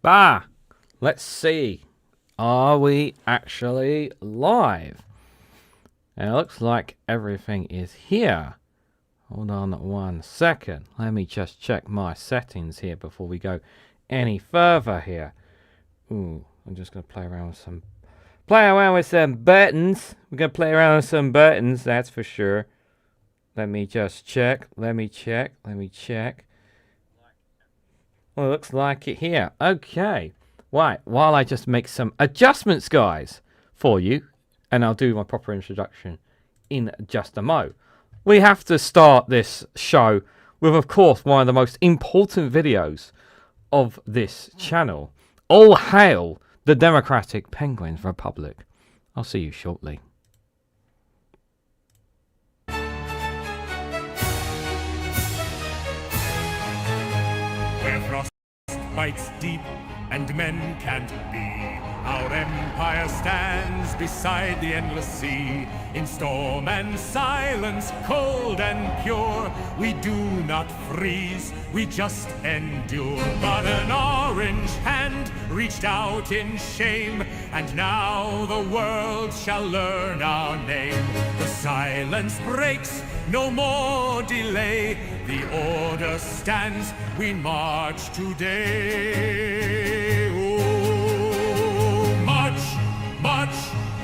Bah! Let's see. Are we actually live? And it looks like everything is here. Hold on 1 second. Let me just check my settings here before we go any further here. Ooh, I'm just going to play around with some buttons. We're going to play around with some buttons, that's for sure. Let me just check. Let me check. Well, it looks like it here. Okay. Right, while I just make some adjustments, guys, for you, and I'll do my proper introduction in just a mo. We have to start this show with, of course, one of the most important videos of this channel. All hail the Democratic Penguins Republic. I'll see you shortly. Where frost bites deep and men can't be, our empire stands beside the endless sea. In storm and silence, cold and pure, we do not freeze, we just endure. But an orange hand reached out in shame, and now the world shall learn our name. The silence breaks, no more delay. The order stands, we march today. Oh, march, march,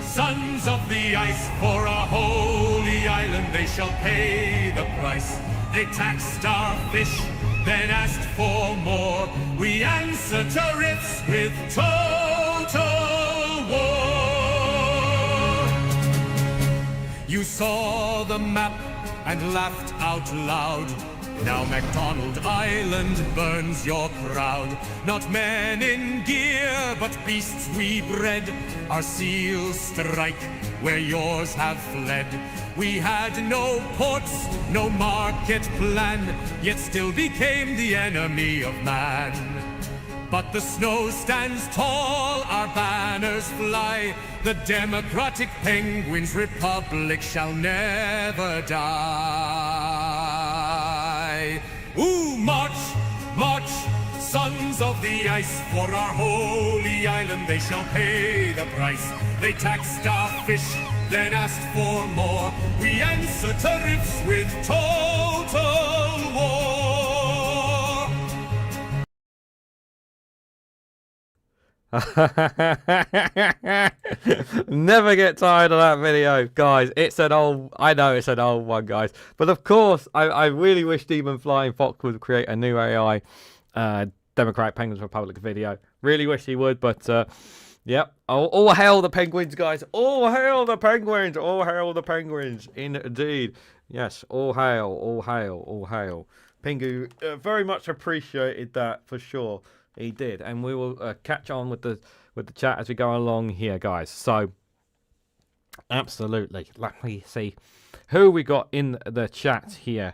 sons of the ice. For a holy island they shall pay the price. They taxed our fish, then asked for more. We answer tariffs with total war. You saw the map and laughed out loud. Now MacDonald Island burns your crowd. Not men in gear, but beasts we bred. Our seals strike where yours have fled. We had no ports, no market plan, yet still became the enemy of man. But the snow stands tall, our banners fly. The Democratic Penguins Republic shall never die. Ooh, march, march, sons of the ice. For our holy island they shall pay the price. They taxed our fish, then asked for more. We answer tariffs with total war. Never get tired of that video, guys. I know it's an old one, guys, but of course I really wish Demon Flying Fox would create a new AI Democratic Penguins Republic video. Really wish he would, but yep. All hail the Penguins, guys. All hail the Penguins. All hail the Penguins, indeed. Yes, all hail, all hail, all hail. Pingu very much appreciated that for sure. He did, and we will catch on with the chat as we go along here, guys. So, absolutely. Let me see who we got in the chat here.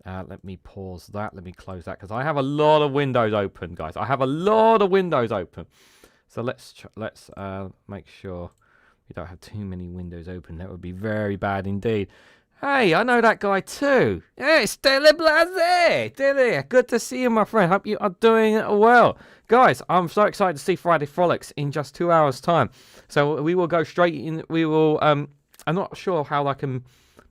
Let me pause that. Let me close that because I have a lot of windows open, guys. I have a lot of windows open. So let's make sure we don't have too many windows open. That would be very bad indeed. Hey, I know that guy too. Hey, Stella Blase! Dilly, good to see you, my friend. Hope you are doing well. Guys, I'm so excited to see Friday Frolics in just 2 hours' time. So we will go straight in. We will, I'm not sure how I can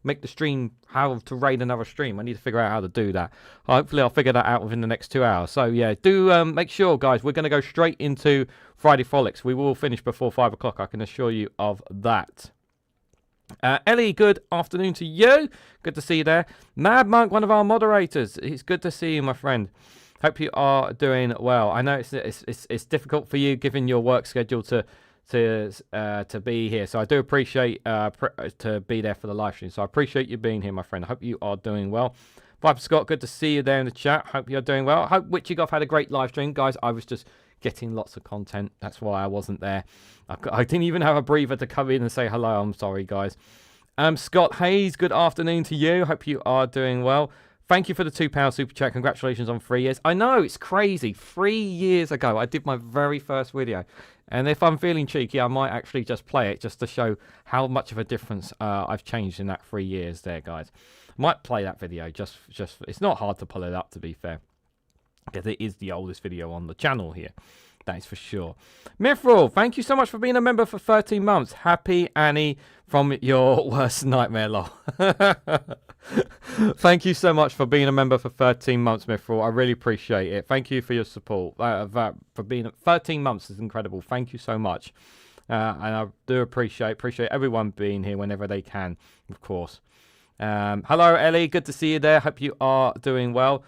make the stream, how to raid another stream. I need to figure out how to do that. Hopefully I'll figure that out within the next 2 hours. So yeah, do make sure, guys, we're going to go straight into Friday Frolics. We will finish before 5 o'clock, I can assure you of that. Ellie, good afternoon to you. Good to see you there. Mad Monk, one of our moderators. It's good to see you, my friend. Hope you are doing well. I know it's difficult for you given your work schedule to be here. So I do appreciate to be there for the live stream. So I appreciate you being here, my friend. I hope you are doing well. Viper Scott, good to see you there in the chat. Hope you're doing well. Hope Witchigoff had a great live stream, guys. I was just getting lots of content. That's why I wasn't there. I didn't even have a breather to come in and say hello. I'm sorry, guys. Scott Hayes, good afternoon to you. Hope you are doing well. Thank you for the £2 super chat. Congratulations on 3 years. I know, it's crazy. 3 years ago, I did my very first video. And if I'm feeling cheeky, I might actually just play it just to show how much of a difference I've changed in that 3 years there, guys. Might play that video. Just it's not hard to pull it up, to be fair, because it is the oldest video on the channel here. That is for sure. Mithril, thank you so much for being a member for 13 months. Happy Annie from your worst nightmare, lol. Thank you so much for being a member for 13 months, Mithril. I really appreciate it. Thank you for your support. For being 13 months is incredible. Thank you so much. And I do appreciate everyone being here whenever they can, of course. Hello, Ellie. Good to see you there. Hope you are doing well.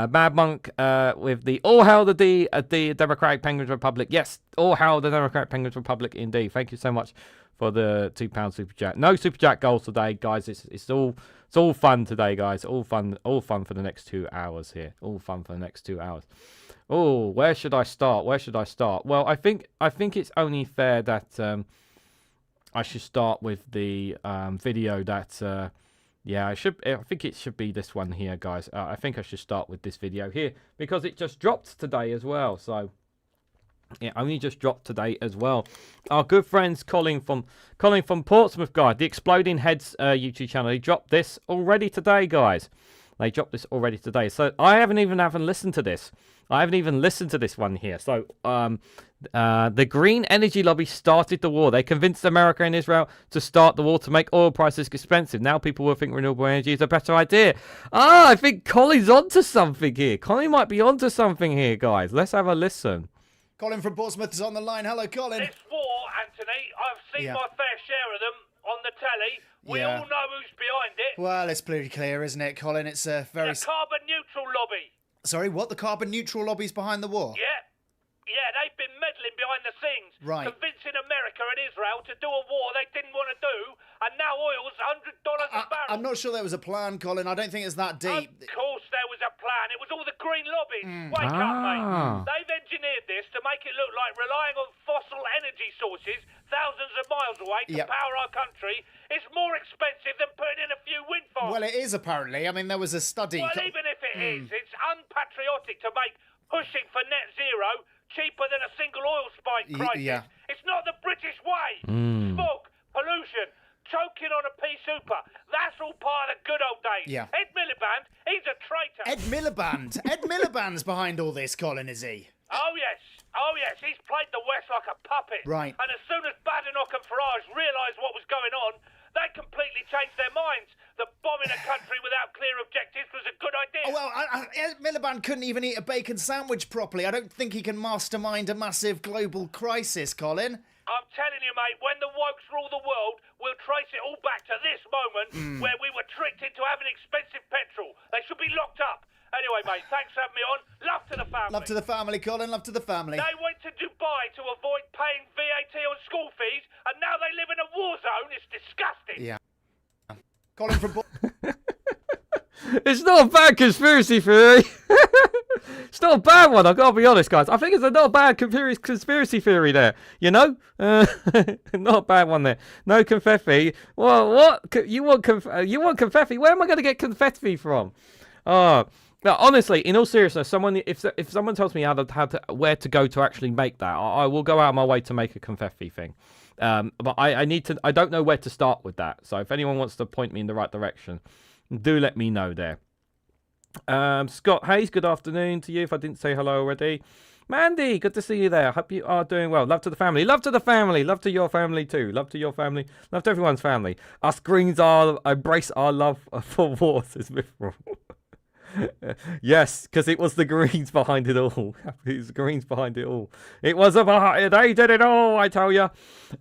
Mad Monk with the all hail the Democratic Penguins Republic. Yes, all hail the Democratic Penguins Republic indeed. Thank you so much for the £2 super chat. No super chat goals today, guys. It's all fun today, guys. All fun for the next 2 hours here. All fun for the next 2 hours. Oh, where should I start? Well, I think it's only fair that I should start with the video that. Yeah, I think it should be this one here, guys. I think I should start with this video here because it just dropped today as well. So it only just dropped today as well. Our good friends Colin from Portsmouth, guys, the Exploding Heads YouTube channel. They dropped this already today, guys. They dropped this already today. So I haven't even listened to this. I haven't even listened to this one here. So the green energy lobby started the war. They convinced America and Israel to start the war to make oil prices expensive. Now people will think renewable energy is a better idea. I think Colin's onto something here. Colin might be onto something here, guys. Let's have a listen. Colin from Portsmouth is on the line. Hello, Colin. This war, Anthony, I've seen my fair share of them on the telly. We all know who's behind it. Well, it's pretty clear, isn't it, Colin? It's a very... The carbon neutral lobby. Sorry, what? The carbon neutral lobby's behind the war? Yeah, they've been meddling behind the scenes. Right. Convincing America and Israel to do a war they didn't want to do, and now oil's $100 a barrel. I'm not sure there was a plan, Colin. I don't think it's that deep. Of course there was a plan. It was all the green lobbies. Wake up, mate. They've engineered this to make it look like relying on fossil energy sources thousands of miles away to power our country is more expensive than putting in a few wind farms. Well, it is apparently. I mean, there was a study... Well, even if it is, it's unpatriotic to make pushing for net zero cheaper than a single oil spike crisis. It's not the British way. Smog, pollution, choking on a pea super. That's all part of the good old days. Yeah. Ed Miliband, he's a traitor. Ed Miliband. Ed Miliband's behind all this, Colin, is he? Oh, yes. He's played the West like a puppet. Right. And as soon as Badenoch and Farage realised what was going on, they completely changed their minds. That bombing a country without clear objectives was a good idea. Oh, well, Ed Miliband couldn't even eat a bacon sandwich properly. I don't think he can mastermind a massive global crisis, Colin. I'm telling you, mate, when the wokes rule the world, we'll trace it all back to this moment where we were tricked into having expensive petrol. They should be locked up. Anyway, mate, thanks for having me on. Love to the family. Love to the family, Colin. Love to the family. They went to Dubai to avoid paying VAT on school fees, and now they live in a war zone. It's disgusting. Yeah. Colin from... It's not a bad conspiracy theory. It's not a bad one, I've got to be honest, guys. I think it's not a bad conspiracy theory there, you know? Not a bad one there. No confetti. Well, what? You want confetti? Where am I going to get confetti from? Now, honestly, in all seriousness, if someone tells me where to go to actually make that, I will go out of my way to make a confetti thing. But I don't know where to start with that. So if anyone wants to point me in the right direction, do let me know there. Scott Hayes, good afternoon to you if I didn't say hello already. Mandy, good to see you there. Hope you are doing well. Love to the family. Love to the family. Love to your family too. Love to your family. Love to everyone's family. Us Greens embrace our love for war, says Mithril. Yes, because it was the Greens behind it all. It was the Greens behind it all. It was they did it all, I tell you.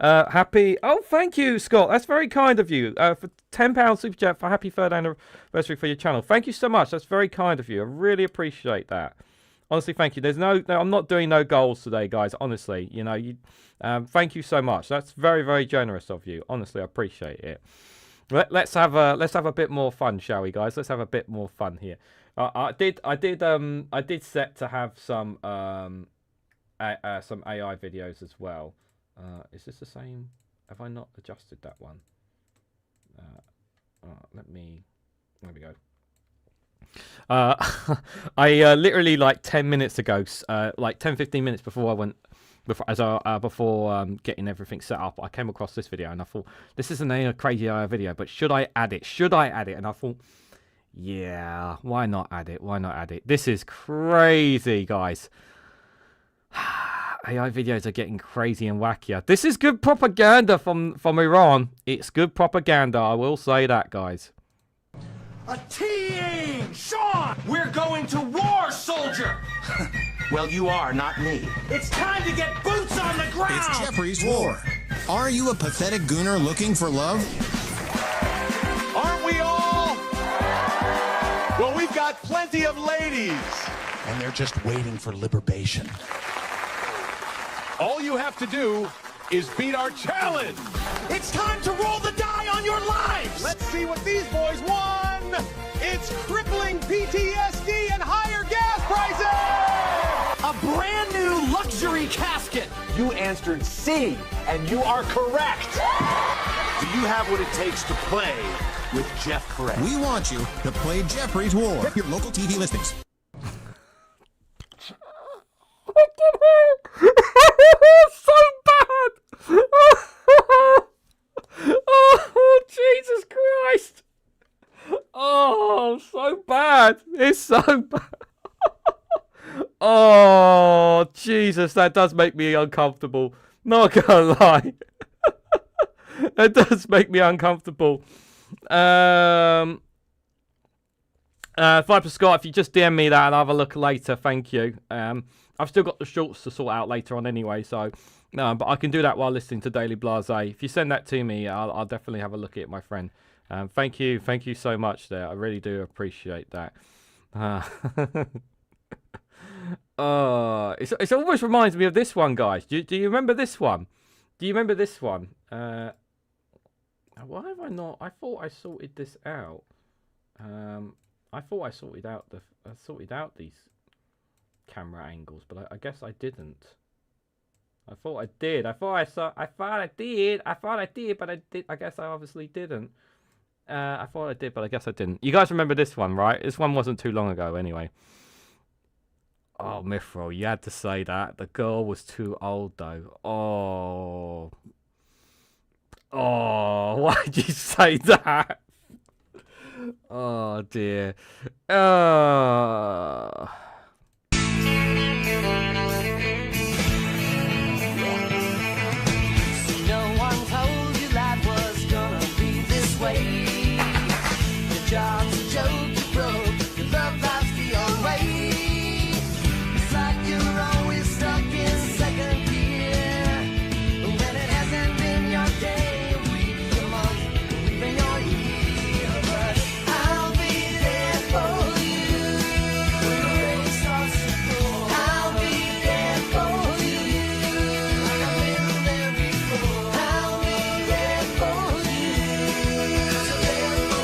Happy. Oh, thank you, Scott. That's very kind of you. For £10 super chat for happy 3rd anniversary for your channel. Thank you so much. That's very kind of you. I really appreciate that. Honestly, thank you. There's no, I'm not doing no goals today, guys. Honestly, you know, thank you so much. That's very, very generous of you. Honestly, I appreciate it. Let's have a bit more fun, shall we, guys? Let's have a bit more fun here. I did set to have some AI videos as well. Is this the same? Have I not adjusted that one? There we go. I literally like 10 minutes ago, like 10-15 minutes before I went, before getting everything set up, I came across this video and I thought, this isn't a crazy AI video, but should I add it? And I thought, yeah, why not add it? This is crazy, guys. AI videos are getting crazy and wackier. This is good propaganda from Iran. It's good propaganda. I will say that, guys. A team! Sean! We're going to war, soldier! Well, you are, not me. It's time to get boots on the ground! It's Jeffrey's War. Are you a pathetic gooner looking for love? Aren't we all? Well, we've got plenty of ladies. And they're just waiting for liberation. All you have to do is beat our challenge. It's time to roll the die on your lives! Let's see what these boys won. It's crippling PTSD and higher gas prices. A brand new luxury casket! You answered C, and you are correct. Do you have what it takes to play with Jeff Craig? We want you to play Jeffrey's War. Check your local TV listings. So bad. Oh, Jesus Christ. Oh, so bad. It's so bad. Oh, Jesus, that does make me uncomfortable. Not gonna lie. That does make me uncomfortable. Viper Scott, if you just DM me that and I'll have a look later, thank you. I've still got the shorts to sort out later on anyway, so no, but I can do that while listening to Daily Blase. If you send that to me, I'll definitely have a look at it, my friend. Thank you so much there. I really do appreciate that. It almost reminds me of this one, guys. Do you remember this one? Do you remember this one? Why have I not? I thought I sorted this out. I thought I sorted out these camera angles, but I guess I didn't. I thought I did. I thought I did, but I guess I obviously didn't. I thought I did, but I guess I didn't. You guys remember this one, right? This one wasn't too long ago, anyway. Oh, Mithril, you had to say that. The girl was too old, though. Oh, why'd you say that? Oh, dear. No one told you life was gonna be this way. Your job's a joke, you broke, your love life's the old way. It's like you're always stuck in second gear, when it hasn't been your day, a week, a month, or even your year. But I'll be there for you when the rain starts to pour. I'll be there for you, like I've been there before. I'll be there for you, 'cause I'm there for you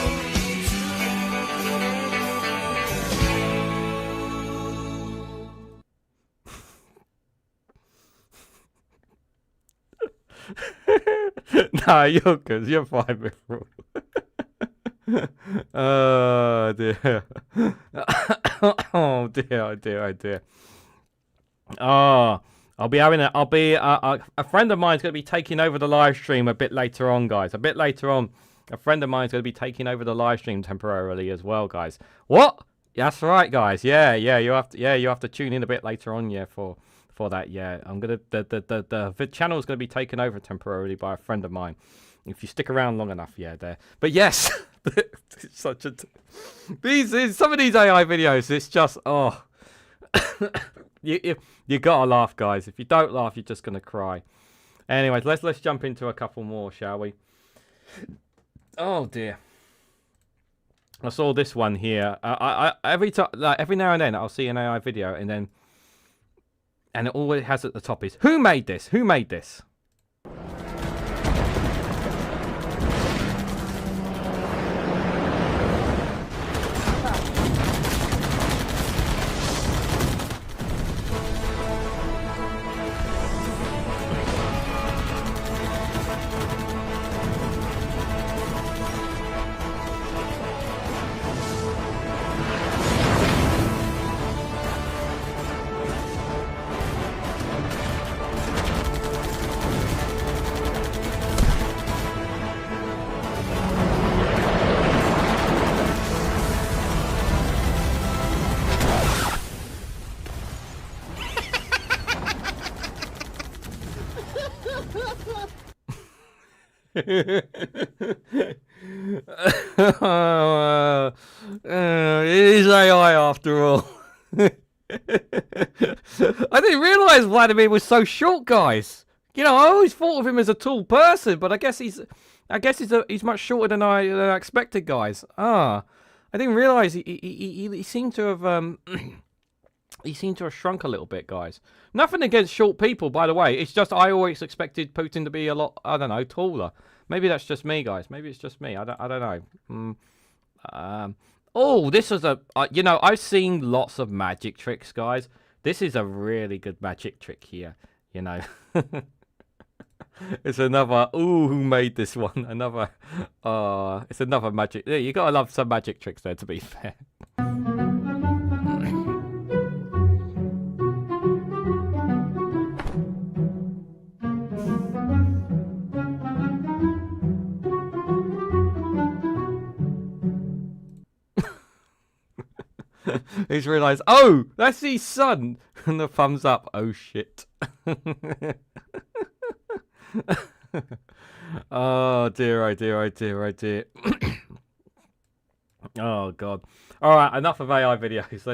Nah, you're good. You're fine, Mithril. Oh, dear. Oh, dear. Oh, a friend of mine's going to be taking over the live stream a bit later on, guys. A bit later on, a friend of mine's going to be taking over the live stream temporarily as well, guys. What? That's right, guys. Yeah. You have to tune in a bit later on, yeah, for that. Yeah, I'm gonna the channel's going to be taken over temporarily by a friend of mine. If you stick around long enough, yeah, there. But yes, it's such a some of these AI videos. It's just you gotta laugh, guys. If you don't laugh, you're just gonna cry. Anyways, let's jump into a couple more, shall we? Oh dear. I saw this one here. Every now and then I'll see an AI video, and all it has at the top is who made this? Who made this? It is AI after all. I didn't realise Vladimir was so short, guys. You know, I always thought of him as a tall person, but I guess he's much shorter than I expected, guys. I didn't realise he seemed to have he seemed to have shrunk a little bit, guys. Nothing against short people, by the way. It's just I always expected Putin to be a lot, I don't know, taller. Maybe that's just me, guys. Maybe it's just me. I don't know. Oh, this was you know, I've seen lots of magic tricks, guys. This is a really good magic trick here, you know. It's another, ooh, who made this one? Another, it's another magic. Yeah, you gotta love some magic tricks there, to be fair. He's realised, oh, that's his son. And the thumbs up. Oh, shit. Oh, dear, oh, dear, oh, dear, oh, dear. Oh, God. All right, enough of AI videos.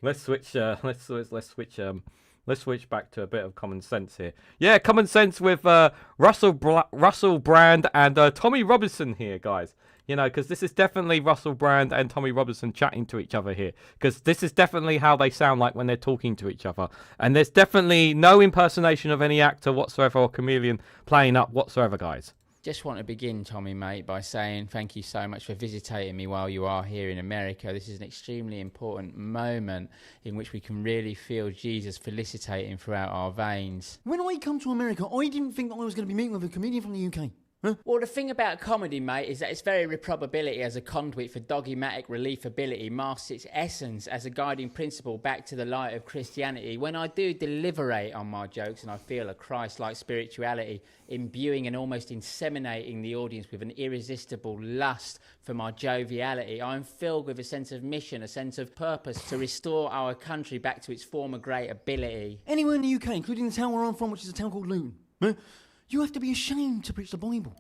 Let's switch back to a bit of common sense here. Yeah, common sense with Russell Brand and Tommy Robinson here, guys. You know, because this is definitely Russell Brand and Tommy Robinson chatting to each other here. Because this is definitely how they sound like when they're talking to each other. And there's definitely no impersonation of any actor whatsoever or chameleon playing up whatsoever, guys. Just want to begin, Tommy, mate, by saying thank you so much for visiting me while you are here in America. This is an extremely important moment in which we can really feel Jesus felicitating throughout our veins. When I come to America, I didn't think that I was going to be meeting with a comedian from the UK. Huh? Well, the thing about comedy, mate, is that its very reprobability as a conduit for dogmatic reliefability masks its essence as a guiding principle back to the light of Christianity. When I do deliberate on my jokes and I feel a Christ-like spirituality imbuing and almost inseminating the audience with an irresistible lust for my joviality, I'm filled with a sense of mission, a sense of purpose to restore our country back to its former great ability. Anywhere in the UK, including the town where I'm from, which is a town called Luton, you have to be ashamed to preach the Bible.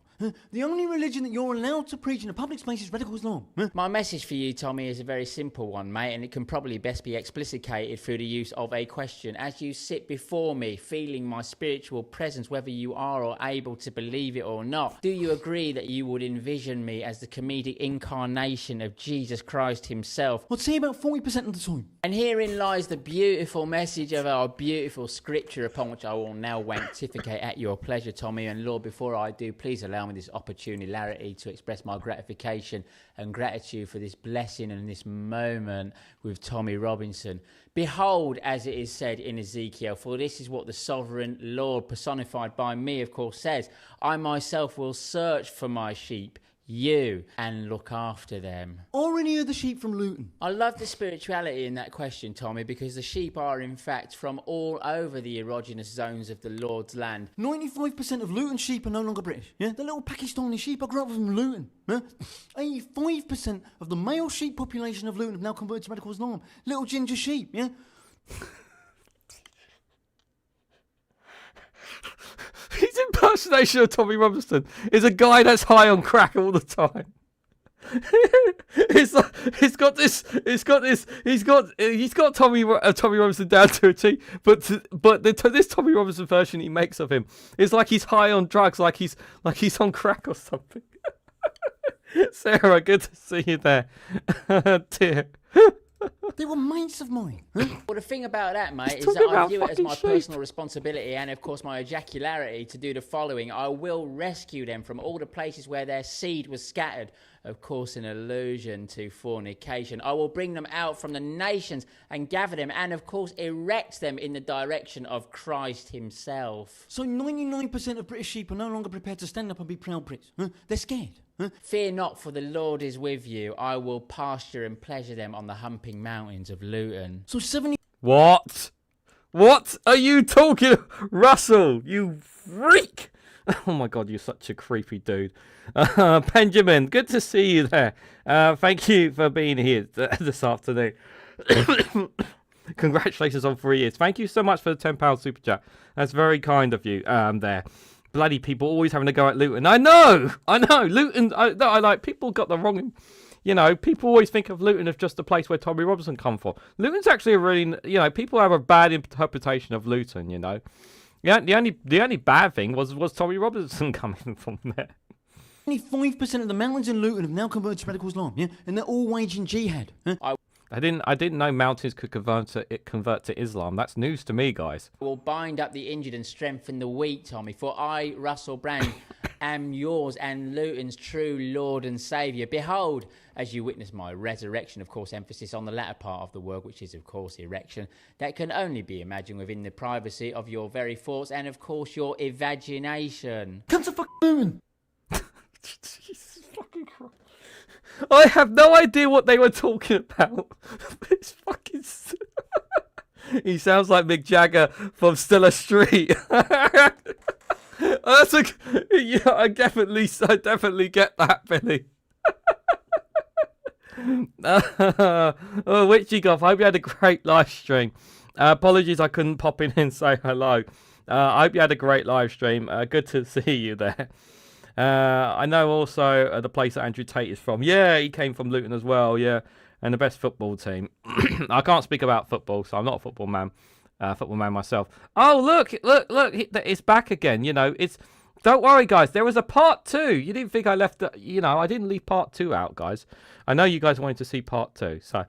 The only religion that you're allowed to preach in a public space is radical Islam. My message for you, Tommy, is a very simple one, mate, and it can probably best be explicated through the use of a question. As you sit before me, feeling my spiritual presence, whether you are or able to believe it or not, do you agree that you would envision me as the comedic incarnation of Jesus Christ himself? I'd say about 40% of the time. And herein lies the beautiful message of our beautiful scripture, upon which I will now pontificate at your pleasure, Tommy. And Lord, before I do, please allow me this opportunity to express my gratification and gratitude for this blessing and this moment with Tommy Robinson. Behold, as it is said in Ezekiel, for this is what the sovereign Lord, personified by me, of course, says, I myself will search for my sheep, you, and look after them. Or any of the sheep from Luton? I love the spirituality in that question, Tommy, because the sheep are, in fact, from all over the erogenous zones of the Lord's land. 95% of Luton sheep are no longer British. Yeah, the little Pakistani sheep I grew up with from Luton. 85% of the male sheep population of Luton have now converted to radical Islam. Little ginger sheep, yeah? His impersonation of Tommy Robinson is a guy that's high on crack all the time. He's got Tommy Robinson down to a T, but this Tommy Robinson version he makes of him is like he's high on drugs, like he's on crack or something. Sarah, good to see you there. Dear. They were mates of mine. Well, the thing about that, mate, is that I view it as my personal responsibility and, of course, my ejacularity to do the following. I will rescue them from all the places where their seed was scattered, of course, in allusion to fornication. I will bring them out from the nations and gather them and, of course, erect them in the direction of Christ himself. So 99% of British sheep are no longer prepared to stand up and be proud Brits. They're scared. Fear not, for the Lord is with you. I will pasture and pleasure them on the humping mountains of Luton. So 70... What? What are you talking? Russell, you freak! Oh my God, you're such a creepy dude. Benjamin, good to see you there. Thank you for being here this afternoon. Congratulations on 3 years. Thank you so much for the £10 super chat. That's very kind of you. There. Bloody people always having to go at Luton. I know. Luton. I like people got the wrong. You know, people always think of Luton as just the place where Tommy Robinson come from. Luton's actually a really, people have a bad interpretation of Luton. You know, yeah. The only bad thing was Tommy Robinson coming from there. Only 5% of the mountains in Luton have now converted to radical Islam, yeah, and they're all waging jihad. Huh? I didn't know mountains could convert to Islam. That's news to me, guys. Will bind up the injured and strengthen the weak, Tommy. For I, Russell Brand, am yours and Luton's true Lord and Saviour. Behold, as you witness my resurrection, of course, emphasis on the latter part of the word, which is, of course, erection, that can only be imagined within the privacy of your very thoughts and, of course, your imagination. Come to fucking Luton! Jesus fucking Christ. I have no idea what they were talking about. It's fucking. He sounds like Mick Jagger from Stiller Street. That's yeah, I definitely get that, Billy. Witchy Goth, I hope you had a great live stream. Apologies I couldn't pop in and say hello. I hope you had a great live stream. Good to see you there. I know also the place that Andrew Tate is from. Yeah, he came from Luton as well, yeah. And the best football team. I can't speak about football, so I'm not a football man myself. Oh, look, it's back again. You know, don't worry, guys. There was a part 2. You didn't think I left, I didn't leave part 2 out, guys. I know you guys wanted to see part 2, so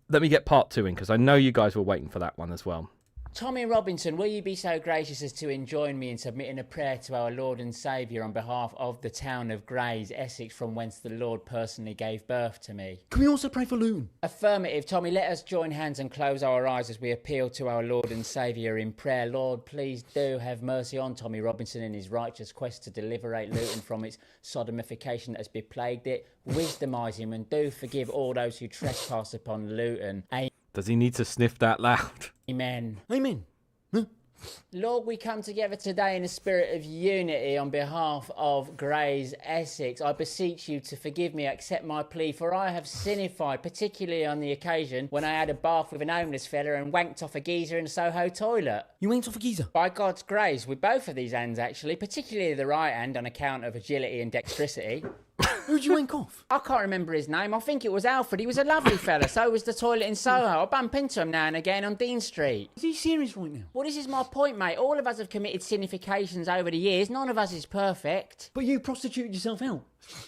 let me get part 2 in, because I know you guys were waiting for that one as well. Tommy Robinson, will you be so gracious as to join me in submitting a prayer to our Lord and Saviour on behalf of the town of Grays, Essex, from whence the Lord personally gave birth to me? Can we also pray for Luton? Affirmative. Tommy, let us join hands and close our eyes as we appeal to our Lord and Saviour in prayer. Lord, please do have mercy on Tommy Robinson in his righteous quest to deliberate Luton from its sodomification that has beplagued it. Wisdomise him and do forgive all those who trespass upon Luton. Amen. Does he need to sniff that loud? Amen. Amen. Huh? Lord, we come together today in a spirit of unity on behalf of Grays, Essex. I beseech you to forgive me, accept my plea, for I have sinnified, particularly on the occasion when I had a bath with an homeless fella and wanked off a geezer in a Soho toilet. You wanked off a geezer? By God's grace, with both of these hands actually, particularly the right hand on account of agility and dexterity. Who'd you wank off? I can't remember his name. I think it was Alfred. He was a lovely fella. So was the toilet in Soho. I bump into him now and again on Dean Street. Is he serious right now? Well, this is my point, mate. All of us have committed significations over the years. None of us is perfect. But you prostituted yourself out?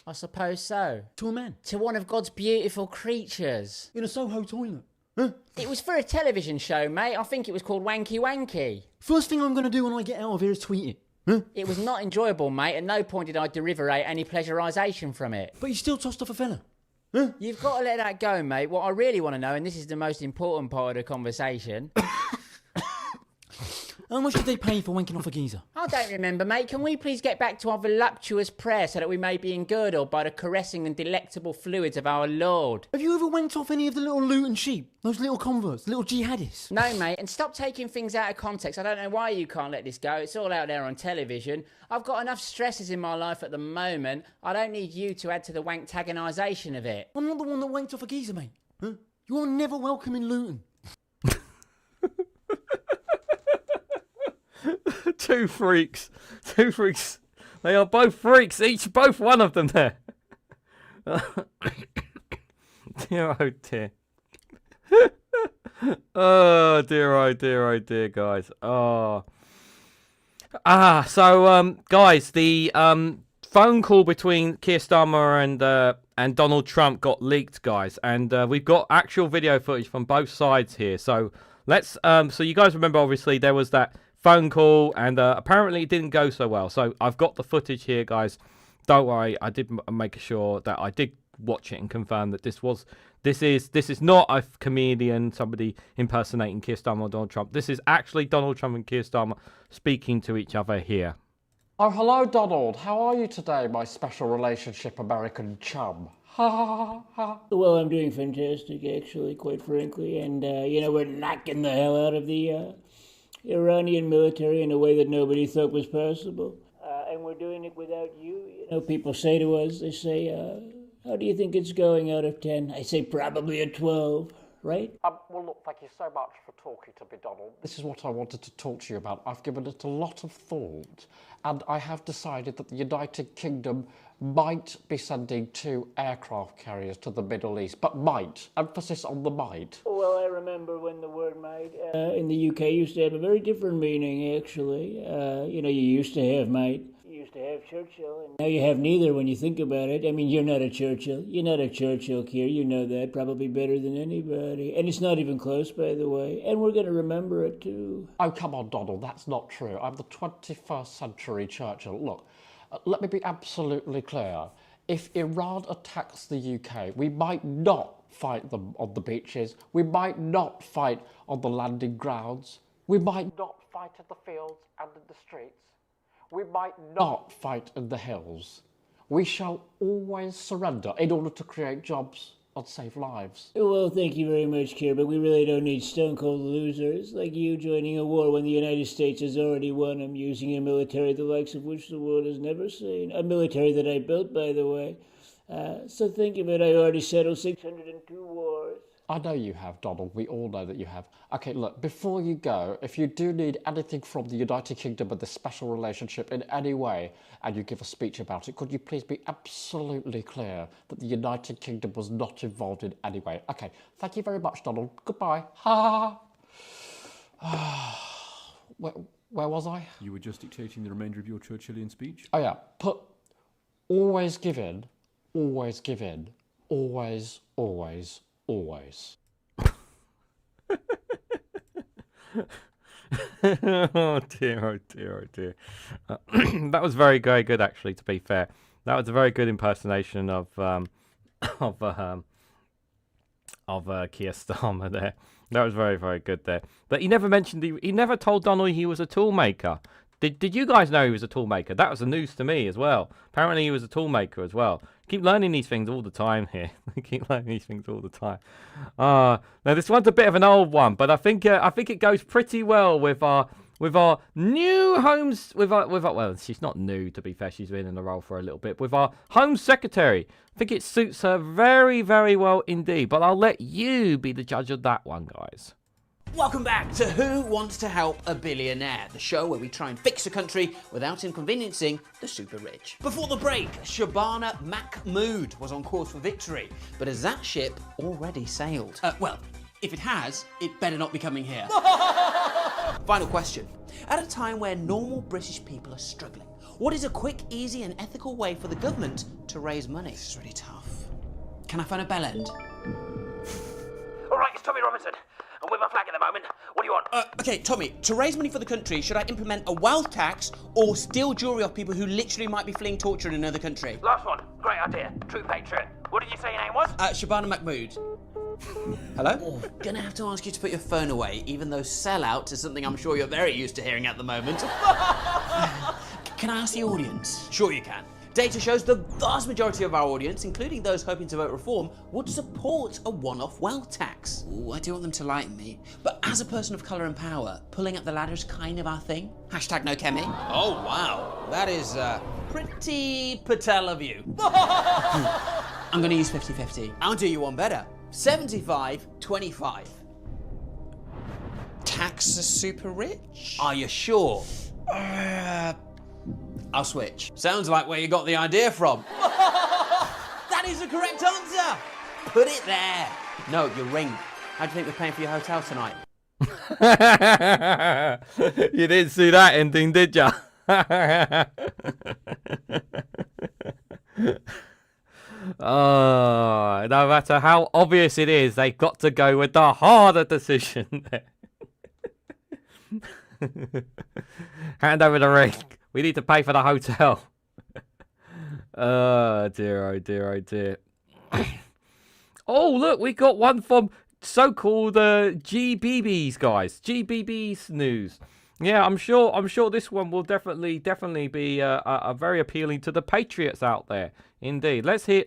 I suppose so. To a man? To one of God's beautiful creatures. In a Soho toilet? Huh? It was for a television show, mate. I think it was called Wanky Wanky. First thing I'm going to do when I get out of here is tweet it. Huh? It was not enjoyable, mate. At no point did I derive any pleasurisation from it. But you still tossed off a fella. Huh? You've got to let that go, mate. What I really want to know, and this is the most important part of the conversation... How much did they pay for wanking off a geezer? I don't remember, mate. Can we please get back to our voluptuous prayer so that we may be engirdled by the caressing and delectable fluids of our Lord? Have you ever wanked off any of the little Luton sheep? Those little converts, little jihadists? No, mate, and stop taking things out of context. I don't know why you can't let this go. It's all out there on television. I've got enough stresses in my life at the moment. I don't need you to add to the wanktagonisation of it. I'm not the one that wanked off a geezer, mate. Huh? You're never welcome in Luton. Two freaks. They are both freaks. Both one of them there. Dear, oh dear. Oh dear, guys. Oh. So guys, the phone call between Keir Starmer and Donald Trump got leaked, guys, and we've got actual video footage from both sides here. So let's. So you guys remember, obviously, there was that phone call, and apparently it didn't go so well. So I've got the footage here, guys. Don't worry, I did make sure that I did watch it and confirm that this is not a comedian, somebody impersonating Keir Starmer or Donald Trump. This is actually Donald Trump and Keir Starmer speaking to each other here. Oh, hello, Donald. How are you today, my special relationship American chum? Ha ha ha. Well, I'm doing fantastic, actually, quite frankly. And, we're knocking the hell out of the Iranian military in a way that nobody thought was possible. And we're doing it without you. People say to us, they say, how do you think it's going out of 10? I say probably a 12. right? Well, look, thank you so much for talking to me, Donald. This is what I wanted to talk to you about. I've given it a lot of thought, and I have decided that the United Kingdom might be sending 2 aircraft carriers to the Middle East, but might. Emphasis on the might. Well, I remember when the word might in the UK used to have a very different meaning, actually. You used to have might. You used to have Churchill, and now you have neither when you think about it. I mean, you're not a Churchill. You're not a Churchill, Keir. You know that probably better than anybody. And it's not even close, by the way. And we're going to remember it, too. Oh, come on, Donald, that's not true. I'm the 21st century Churchill. Look, let me be absolutely clear. If Iran attacks the UK, we might not fight them on the beaches. We might not fight on the landing grounds. We might not fight in the fields and in the streets. We might not fight in the hills. We shall always surrender in order to create jobs and save lives. Well, thank you very much, Keir, but we really don't need stone-cold losers like you joining a war when the United States has already won them, using a military the likes of which the world has never seen. A military that I built, by the way. So think of it, I already settled 602 wars. I know you have, Donald. We all know that you have. Okay, look, before you go, if you do need anything from the United Kingdom and this special relationship in any way, and you give a speech about it, could you please be absolutely clear that the United Kingdom was not involved in any way? Okay, thank you very much, Donald. Goodbye. Ha ha. Where was I? You were just dictating the remainder of your Churchillian speech? Oh, yeah. Always give in, always give in, always, always, always. Oh dear, oh dear, oh dear. That was very, very good, actually, to be fair. That was a very good impersonation of Keir Starmer there. That was very, very good there. But he never mentioned, he never told Donald he was a tool maker. Did you guys know he was a tool maker? That was the news to me as well. Apparently he was a tool maker as well. Keep learning these things all the time here. Keep learning these things all the time. Now this one's a bit of an old one, but I think it goes pretty well with our new homes well, she's not new, to be fair, she's been in the role for a little bit, with our Home Secretary. I think it suits her very, very well indeed, but I'll let you be the judge of that one, guys. Welcome back to Who Wants to Help a Billionaire, the show where we try and fix a country without inconveniencing the super rich. Before the break, Shabana Mahmood was on course for victory, but has that ship already sailed? Well, if it has, it better not be coming here. Final question. At a time where normal British people are struggling, what is a quick, easy and ethical way for the government to raise money? This is really tough. Can I find a bell end? All right, it's Tommy Robinson. I'm with my flag at the moment. What do you want? Okay, Tommy, to raise money for the country, should I implement a wealth tax or steal jewellery off people who literally might be fleeing torture in another country? Last one. Great idea. True patriot. What did you say your name was? Shabana Mahmood. Hello? Oh, gonna have to ask you to put your phone away, even though sellout is something I'm sure you're very used to hearing at the moment. Can I ask the audience? Sure you can. Data shows the vast majority of our audience, including those hoping to vote reform, would support a one-off wealth tax. Ooh, I do want them to like me. But as a person of colour and power, pulling up the ladder is kind of our thing. Hashtag no Kemi. Oh, wow. That is pretty Patel of you. I'm going to use 50-50. I'll do you one better. 75-25. Tax the super rich? Are you sure? I'll switch. Sounds like where you got the idea from. That is the correct answer. Put it there. No, your ring. How do you think we're paying for your hotel tonight? You didn't see that ending, did ya? Oh, no matter how obvious it is, they've got to go with the harder decision. Hand over the ring. We need to pay for the hotel. Oh dear, oh dear, oh dear. Oh, look, we got one from so-called GBB's, guys. GBB's news. Yeah, I'm sure this one will definitely be very appealing to the patriots out there. Indeed. Let's hear.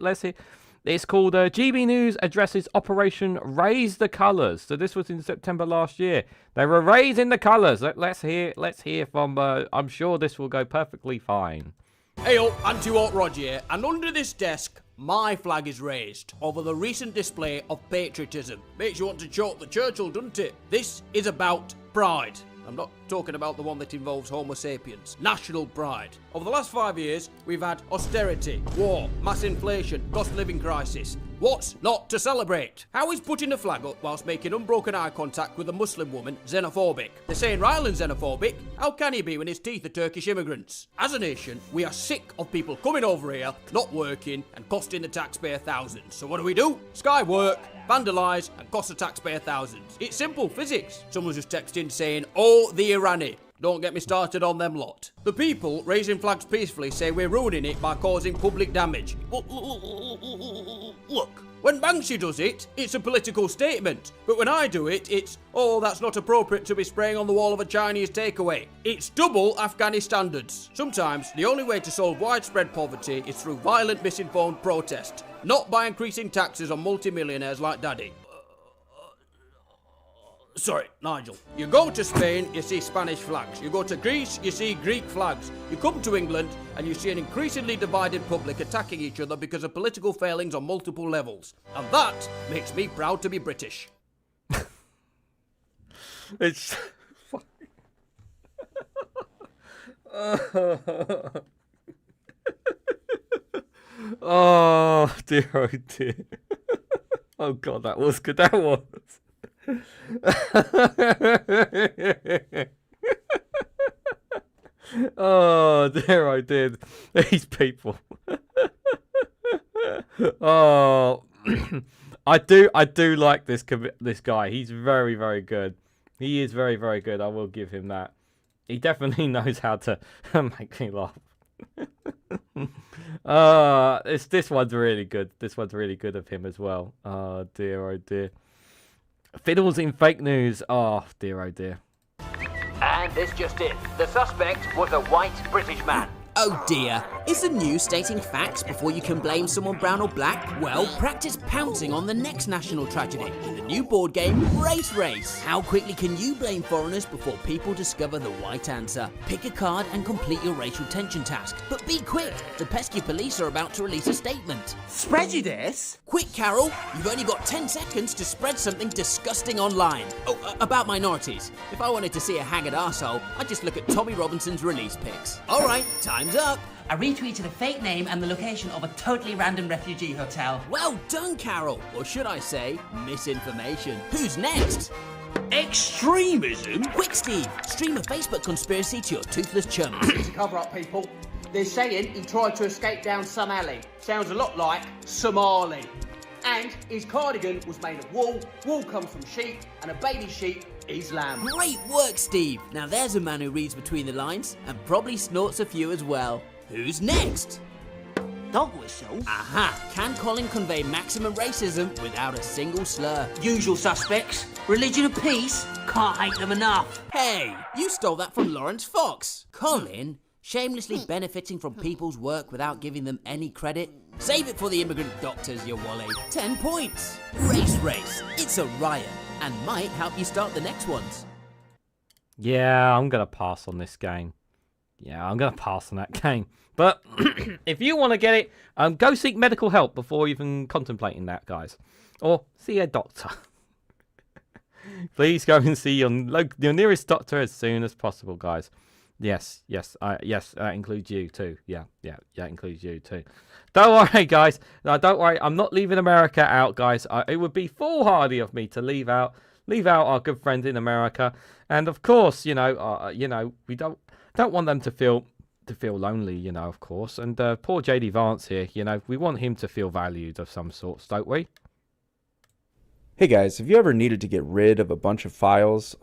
It's called GB News addresses Operation Raise the Colours. So this was in September last year. They were raising the colours. Let's hear from. I'm sure this will go perfectly fine. Hey up, Anti-Alt Rod here, and under this desk, my flag is raised over the recent display of patriotism. Makes you want to choke the Churchill, doesn't it? This is about pride. I'm not talking about the one that involves Homo sapiens. National pride. Over the last 5 years, we've had austerity, war, mass inflation, cost of living crisis. What's not to celebrate? How is putting a flag up whilst making unbroken eye contact with a Muslim woman xenophobic? They're saying Ryland's xenophobic. How can he be when his teeth are Turkish immigrants? As a nation, we are sick of people coming over here, not working, and costing the taxpayer thousands. So what do? Sky work, vandalise, and cost the taxpayer thousands. It's simple physics. Someone just texted in saying, oh, the Irani. Don't get me started on them lot. The people raising flags peacefully say we're ruining it by causing public damage. Look, when Banksy does it, it's a political statement. But when I do it, it's, oh, that's not appropriate to be spraying on the wall of a Chinese takeaway. It's double Afghani standards. Sometimes the only way to solve widespread poverty is through violent misinformed protest, not by increasing taxes on multimillionaires like Daddy. Sorry, Nigel. You go to Spain, you see Spanish flags. You go to Greece, you see Greek flags. You come to England, and you see an increasingly divided public attacking each other because of political failings on multiple levels. And that makes me proud to be British. It's... Oh, dear, oh, dear. Oh, God, that was good. That was... Oh dear, I did. These people. Oh, I do like this guy. He's very, very good. He is very, very good. I will give him that. He definitely knows how to make me laugh. This one's really good. This one's really good of him as well. Oh dear, oh dear. Fiddles in fake news. Oh dear, oh dear. And this just in. The suspect was a white British man. Oh dear. Is the news stating facts before you can blame someone brown or black? Well, practice pouncing on the next national tragedy in the new board game, Race. How quickly can you blame foreigners before people discover the right answer? Pick a card and complete your racial tension task. But be quick, the pesky police are about to release a statement. Prejudice? Quick, Carol, you've only got 10 seconds to spread something disgusting online. Oh, about minorities. If I wanted to see a haggard arsehole, I'd just look at Tommy Robinson's release pics. Alright, time's up. I retweeted a fake name and the location of a totally random refugee hotel. Well done, Carol. Or should I say, misinformation. Who's next? Extremism? Quick, Steve. Stream a Facebook conspiracy to your toothless chums. To cover up, people. They're saying he tried to escape down some alley. Sounds a lot like Somali. And his cardigan was made of wool. Wool comes from sheep, and a baby sheep is lamb. Great work, Steve. Now there's a man who reads between the lines and probably snorts a few as well. Who's next? Dog whistle? Aha! Can Colin convey maximum racism without a single slur? Usual suspects. Religion of peace? Can't hate them enough. Hey, you stole that from Lawrence Fox. Colin, shamelessly benefiting from people's work without giving them any credit? Save it for the immigrant doctors, you wally. 10 points. Race. It's a riot and might help you start the next ones. Yeah, I'm going to pass on this game. Yeah, I'm going to pass on that game. But if you want to get it, go seek medical help before even contemplating that, guys. Or see a doctor. Please go and see your nearest doctor as soon as possible, guys. Yes, that includes you too. Yeah, includes you too. Don't worry, guys. No, don't worry. I'm not leaving America out, guys. It would be foolhardy of me to leave out our good friends in America. And of course, we don't want them to feel lonely, of course. And poor JD Vance here, we want him to feel valued of some sorts, don't we? Hey guys, have you ever needed to get rid of a bunch of files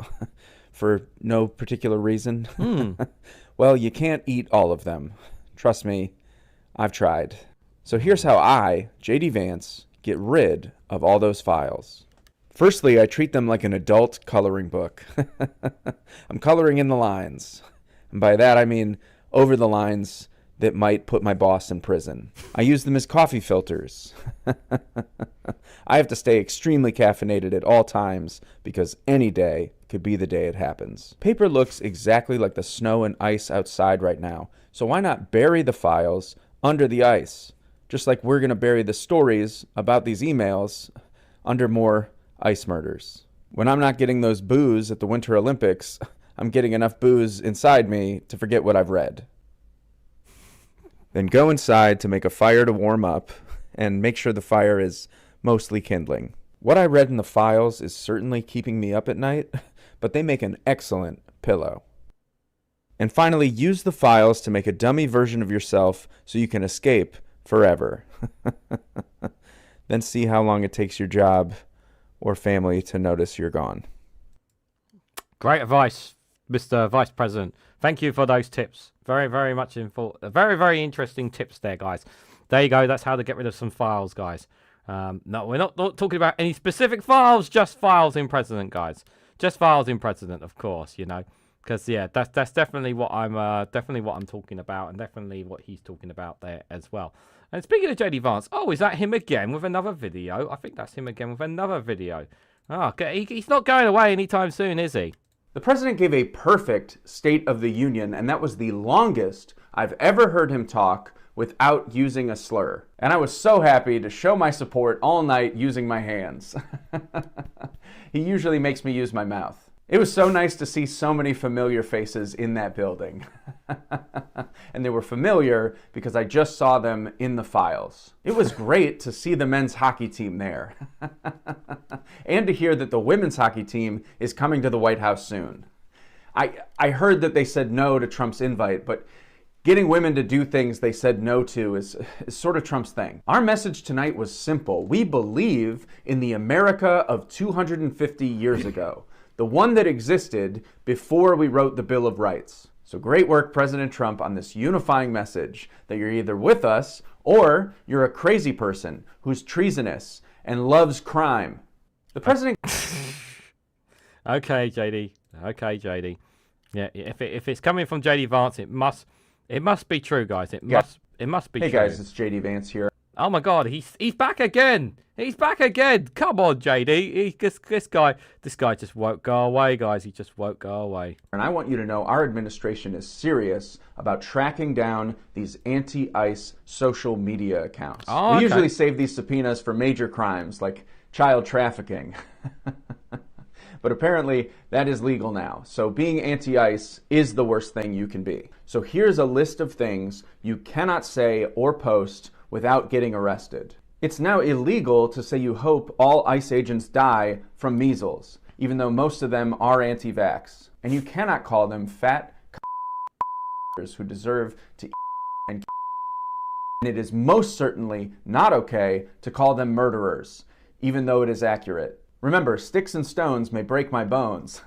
for no particular reason? Well, you can't eat all of them. Trust me, I've tried. So here's how I, JD Vance, get rid of all those files. Firstly, I treat them like an adult coloring book. I'm coloring in the lines. And by that I mean over the lines that might put my boss in prison. I use them as coffee filters. I have to stay extremely caffeinated at all times because any day could be the day it happens. Paper looks exactly like the snow and ice outside right now, so why not bury the files under the ice? Just like we're going to bury the stories about these emails under more ice murders. When I'm not getting those boos at the Winter Olympics, I'm getting enough booze inside me to forget what I've read. Then go inside to make a fire to warm up and make sure the fire is mostly kindling. What I read in the files is certainly keeping me up at night, but they make an excellent pillow. And finally, use the files to make a dummy version of yourself so you can escape forever. Then see how long it takes your job or family to notice you're gone. Great advice, Mr. Vice President. Thank you for those tips. Very, very much very, very interesting tips there, guys. There you go. That's how to get rid of some files, guys. No, we're not talking about any specific files, just files in President, guys. Just files in President, of course, you know. Because, yeah, that's definitely what I'm talking about, and definitely what he's talking about there as well. And speaking of JD Vance, oh, is that him again with another video? I think that's him again with another video. Oh, he's not going away anytime soon, is he? The president gave a perfect State of the Union, and that was the longest I've ever heard him talk without using a slur. And I was so happy to show my support all night using my hands. He usually makes me use my mouth. It was so nice to see so many familiar faces in that building. And they were familiar because I just saw them in the files. It was great to see the men's hockey team there. And to hear that the women's hockey team is coming to the White House soon. I heard that they said no to Trump's invite, but getting women to do things they said no to is sort of Trump's thing. Our message tonight was simple. We believe in the America of 250 years ago. The one that existed before we wrote the Bill of Rights. So great work, President Trump, on this unifying message that you're either with us or you're a crazy person who's treasonous and loves crime. The president... Okay, JD. Okay, JD. Yeah, if it's coming from JD Vance, it must be true, guys. It must be true. Hey guys, it's JD Vance here. Oh my God, he's back again. He's back again. Come on, JD. This guy just won't go away, guys. He just won't go away. And I want you to know our administration is serious about tracking down these anti-ICE social media accounts. Oh, okay. We usually save these subpoenas for major crimes like child trafficking. But apparently that is legal now. So being anti-ICE is the worst thing you can be. So here's a list of things you cannot say or post without getting arrested. It's now illegal to say you hope all ICE agents die from measles, even though most of them are anti-vax. And you cannot call them fat who deserve to and it is most certainly not okay to call them murderers, even though it is accurate. Remember, sticks and stones may break my bones,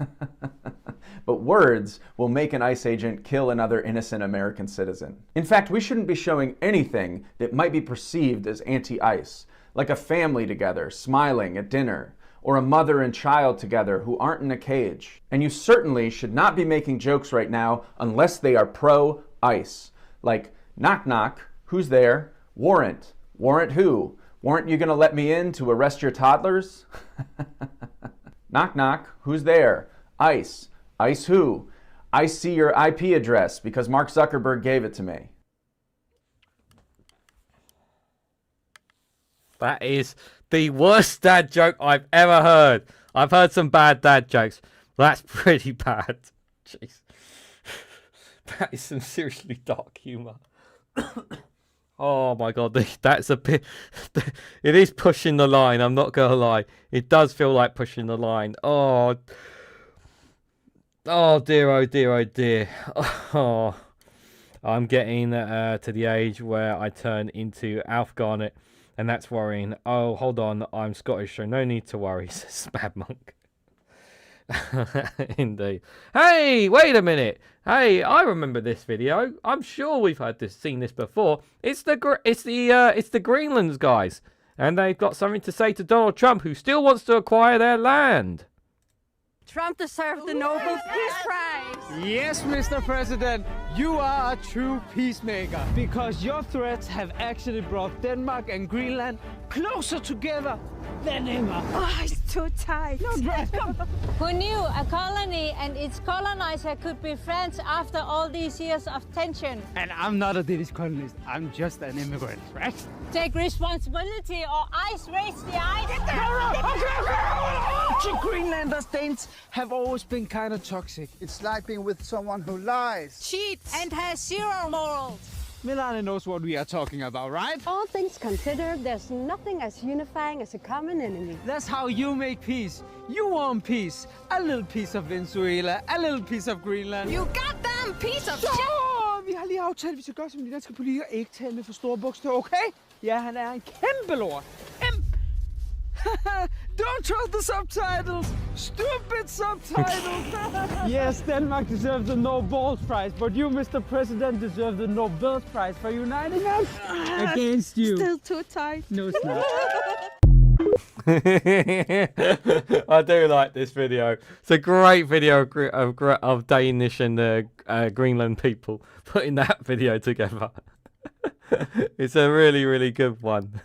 but words will make an ICE agent kill another innocent American citizen. In fact, we shouldn't be showing anything that might be perceived as anti-ICE, like a family together, smiling at dinner, or a mother and child together who aren't in a cage. And you certainly should not be making jokes right now unless they are pro-ICE, like, knock knock, who's there? Warrant. Warrant who? Weren't you going to let me in to arrest your toddlers? Knock, knock. Who's there? ICE. ICE who? I see your IP address because Mark Zuckerberg gave it to me. That is the worst dad joke I've ever heard. I've heard some bad dad jokes. That's pretty bad. Jeez. That is some seriously dark humor. Oh my God, that's a bit... It is pushing the line, I'm not going to lie. It does feel like pushing the line. Oh dear, oh dear, oh dear. Oh, I'm getting to the age where I turn into Alf Garnett, and that's worrying. Oh, hold on, I'm Scottish, so no need to worry, says Mad Monk. Indeed. Hey, wait a minute. Hey, I remember this video. I'm sure we've seen this before. It's the Greenlands guys, and they've got something to say to Donald Trump, who still wants to acquire their land. Trump deserved the Nobel Peace Prize. Yes, Mr. President, you are a true peacemaker because your threats have actually brought Denmark and Greenland closer together than ever. Oh, I too tight. No dress, come. Who knew a colony and its colonizer could be friends after all these years of tension? And I'm not a Danish colonist. I'm just an immigrant, right? Take responsibility or ice raise the ice. Greenlanders, Danes have always been kind of toxic. It's like being with someone who lies, cheats, and has zero morals. Milana knows what we are talking about, right? All things considered, there's nothing as unifying as a common enemy. That's how you make peace. You want peace. A little piece of Venezuela, a little piece of Greenland. You goddamn piece of shit! Vi har lige aftalt, at vi skal gøre som de danske politikere. Ikke tale med for store bogstaver, okay? Ja, han er en kæmpe lort. Don't trust the subtitles! Stupid subtitles! Yes, Denmark deserves the Nobel Prize, but you, Mr. President, deserve the Nobel Prize for uniting us against you. Still too tight. No, it's not. I do like this video. It's a great video of Danish and Greenland people putting that video together. It's a really, really good one.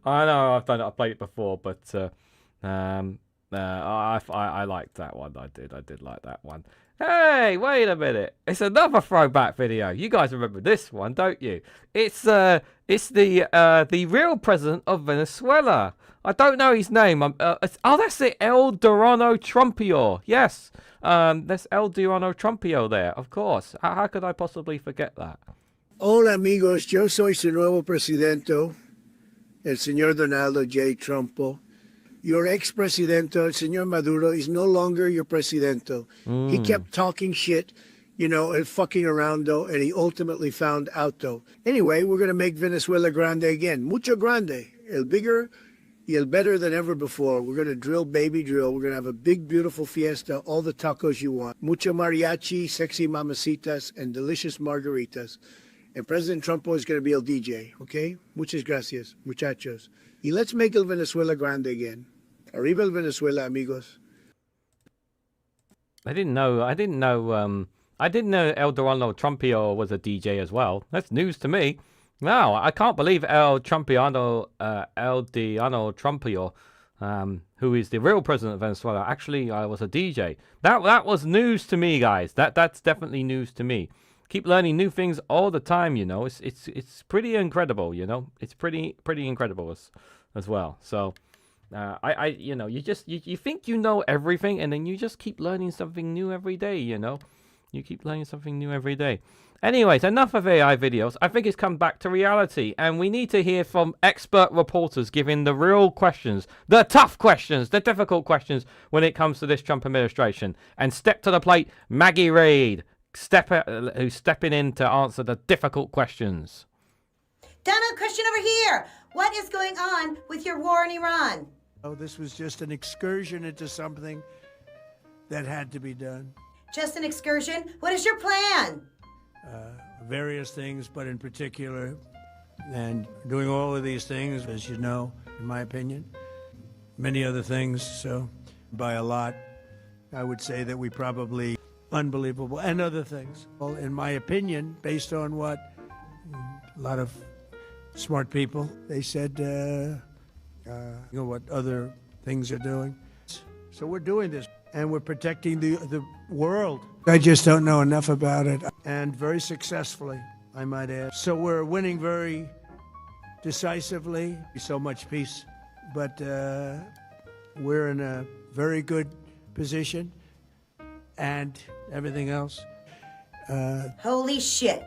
I know I played it before, but I liked that one. I did like that one. Hey, wait a minute! It's another throwback video. You guys remember this one, don't you? It's the real president of Venezuela. I don't know his name. That's it, El Dorano Trumpio. Yes, that's El Dorano Trumpio there. Of course. How could I possibly forget that? Hola amigos, yo soy su nuevo presidente, el señor Donaldo J. Trumpo. Your ex-presidente, el señor Maduro, is no longer your presidente. He kept talking shit, and fucking around, though, and he ultimately found out, though. Anyway, we're going to make Venezuela grande again. Mucho grande. El bigger y el better than ever before. We're going to drill, baby drill. We're going to have a big, beautiful fiesta, all the tacos you want. Mucho mariachi, sexy mamacitas, and delicious margaritas. And President Trumpo is going to be el DJ, okay? Muchas gracias, muchachos. Y let's make el Venezuela grande again. Arriba el Venezuela, amigos. I didn't know El Dorano Trumpio was a DJ as well. That's news to me. Wow, I can't believe El Dorano Trumpio, who is the real president of Venezuela, actually was a DJ. That was news to me, guys. That's definitely news to me. Keep learning new things all the time, It's pretty incredible, It's pretty incredible as well. So, you think you know everything, and then you just keep learning something new every day, You keep learning something new every day. Anyways, enough of AI videos. I think it's come back to reality, and we need to hear from expert reporters giving the real questions, the tough questions, the difficult questions when it comes to this Trump administration. And step to the plate, Maggie Reid. Who's stepping in to answer the difficult questions. Donald, question over here. What is going on with your war in Iran? Oh, this was just an excursion into something that had to be done. Just an excursion? What is your plan? Various things, but in particular, and doing all of these things, as you know, in my opinion, many other things, so by a lot, I would say that we probably unbelievable, and other things. Well, in my opinion, based on what a lot of smart people, they said, what other things are doing. So we're doing this, and we're protecting the world. I just don't know enough about it, and very successfully, I might add. So we're winning very decisively, so much peace, but we're in a very good position. And everything else. Holy shit.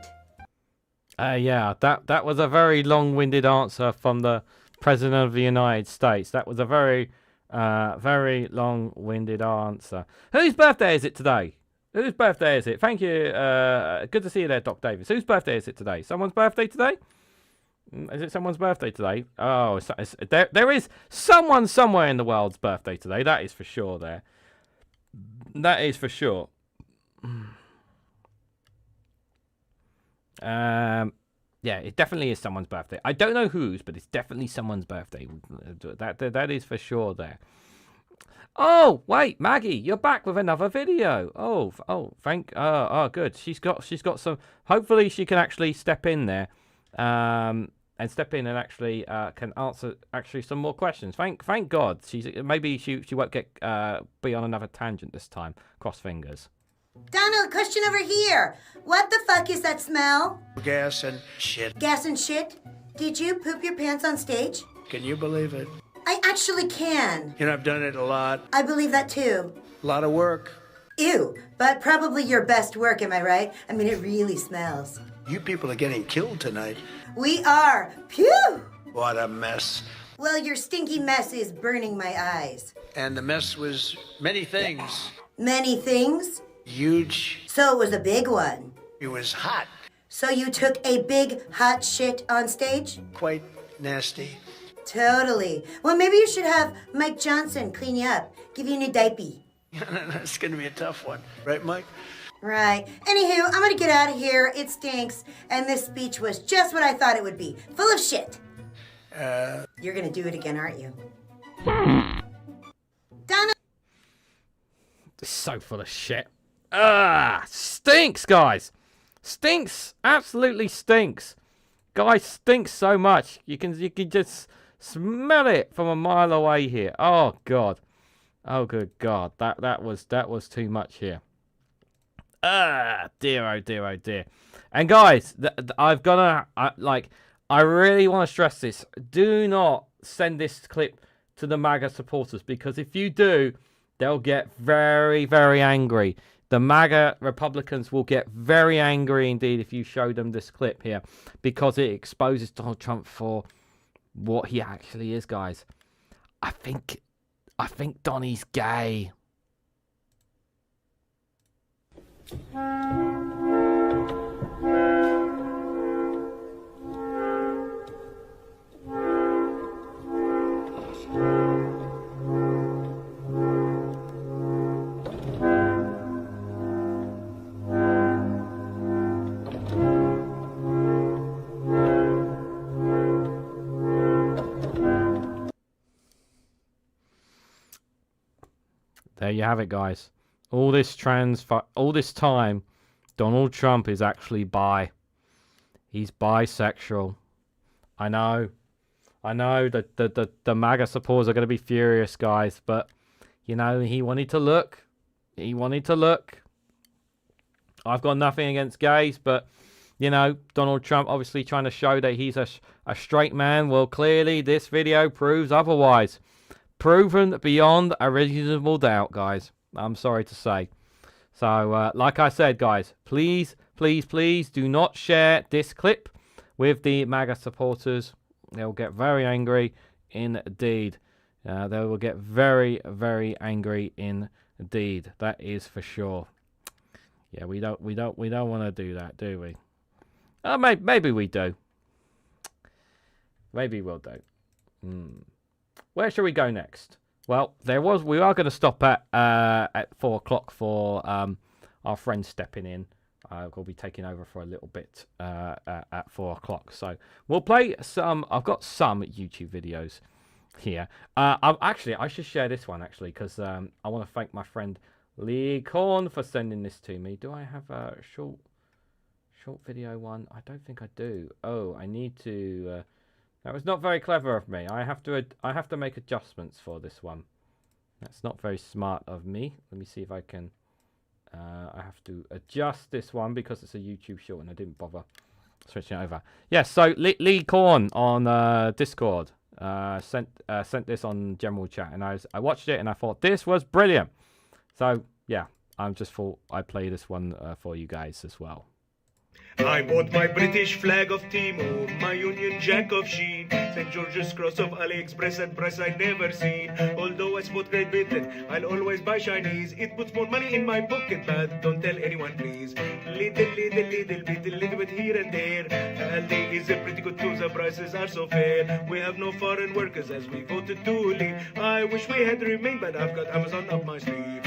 Yeah, that was a very long-winded answer from the President of the United States. That was a very, very long-winded answer. Whose birthday is it today? Whose birthday is it? Thank you. Good to see you there, Doc Davis. Whose birthday is it today? Someone's birthday today? Is it someone's birthday today? Oh, there is someone somewhere in the world's birthday today. That is for sure there. That is for sure. Yeah, it definitely is someone's birthday. I don't know whose, but it's definitely someone's birthday. That is for sure there. Oh, wait, Maggie, you're back with another video. Oh, good. She's got some. Hopefully, she can actually step in there. and step in and actually can answer some more questions. Thank God. Maybe she won't get be on another tangent this time. Cross fingers. Donald, question over here. What the fuck is that smell? Gas and shit. Gas and shit? Did you poop your pants on stage? Can you believe it? I actually can. You know, I've done it a lot. I believe that too. A lot of work. Ew, but probably your best work, am I right? I mean, it really smells. You people are getting killed tonight. We are. Phew! What a mess. Well, your stinky mess is burning my eyes. And the mess was many things. Many things? Huge. So it was a big one. It was hot. So you took a big hot shit on stage? Quite nasty. Totally. Well, maybe you should have Mike Johnson clean you up, give you a new diaper. That's going to be a tough one. Right, Mike? Right. Anywho, I'm going to get out of here. It stinks. And this speech was just what I thought it would be. Full of shit. You're going to do it again, aren't you? Donna. It's so full of shit. Stinks, guys. Stinks. Absolutely stinks. Guys, stinks so much. You can just smell it from a mile away here. Oh God. Oh good God. That was too much here. Dear, oh dear, oh dear. And guys, I really want to stress this. Do not send this clip to the MAGA supporters, because if you do, they'll get very, very angry. The MAGA Republicans will get very angry indeed if you show them this clip here, because it exposes Donald Trump for what he actually is, guys. I think Donnie's gay. There you have it, guys. All this time, Donald Trump is actually bi. He's bisexual. I know that the MAGA supporters are going to be furious, guys, but you know, he wanted to look. I've got nothing against gays, but you know, Donald Trump obviously trying to show that he's a straight man. Well, clearly this video proves otherwise. Proven beyond a reasonable doubt, guys. I'm sorry to say. So, like I said, guys, please do not share this clip with the MAGA supporters. They'll get very angry indeed. They will get very, very angry indeed. That is for sure. Yeah, we don't want to do that, do we? Maybe we do. Maybe we'll do. Where shall we go next? Well, we are going to stop at 4 o'clock for our friend stepping in. We'll be taking over for a little bit at 4 o'clock. So we'll play some. I've got some YouTube videos here. I should share this one actually, because I want to thank my friend Lee Korn for sending this to me. Do I have a short video one? I don't think I do. Oh, I need to. That was not very clever of me. I have to make adjustments for this one. That's not very smart of me. Let me see if I can. I have to adjust this one because it's a YouTube short and I didn't bother switching it over. Yes, so Lee Korn on Discord sent this on general chat, and I watched it and I thought this was brilliant. So yeah, I just thought I'd play this one for you guys as well. I bought my British flag of Timo, my Union Jack of Sheen, St. George's Cross of AliExpress and price I'd never seen. Although I sport Great Britain, I'll always buy Chinese. It puts more money in my pocket, but don't tell anyone please. Little bit here and there. Aldi is pretty good too, the prices are so fair. We have no foreign workers as we voted to leave. I wish we had remained, but I've got Amazon up my sleeve.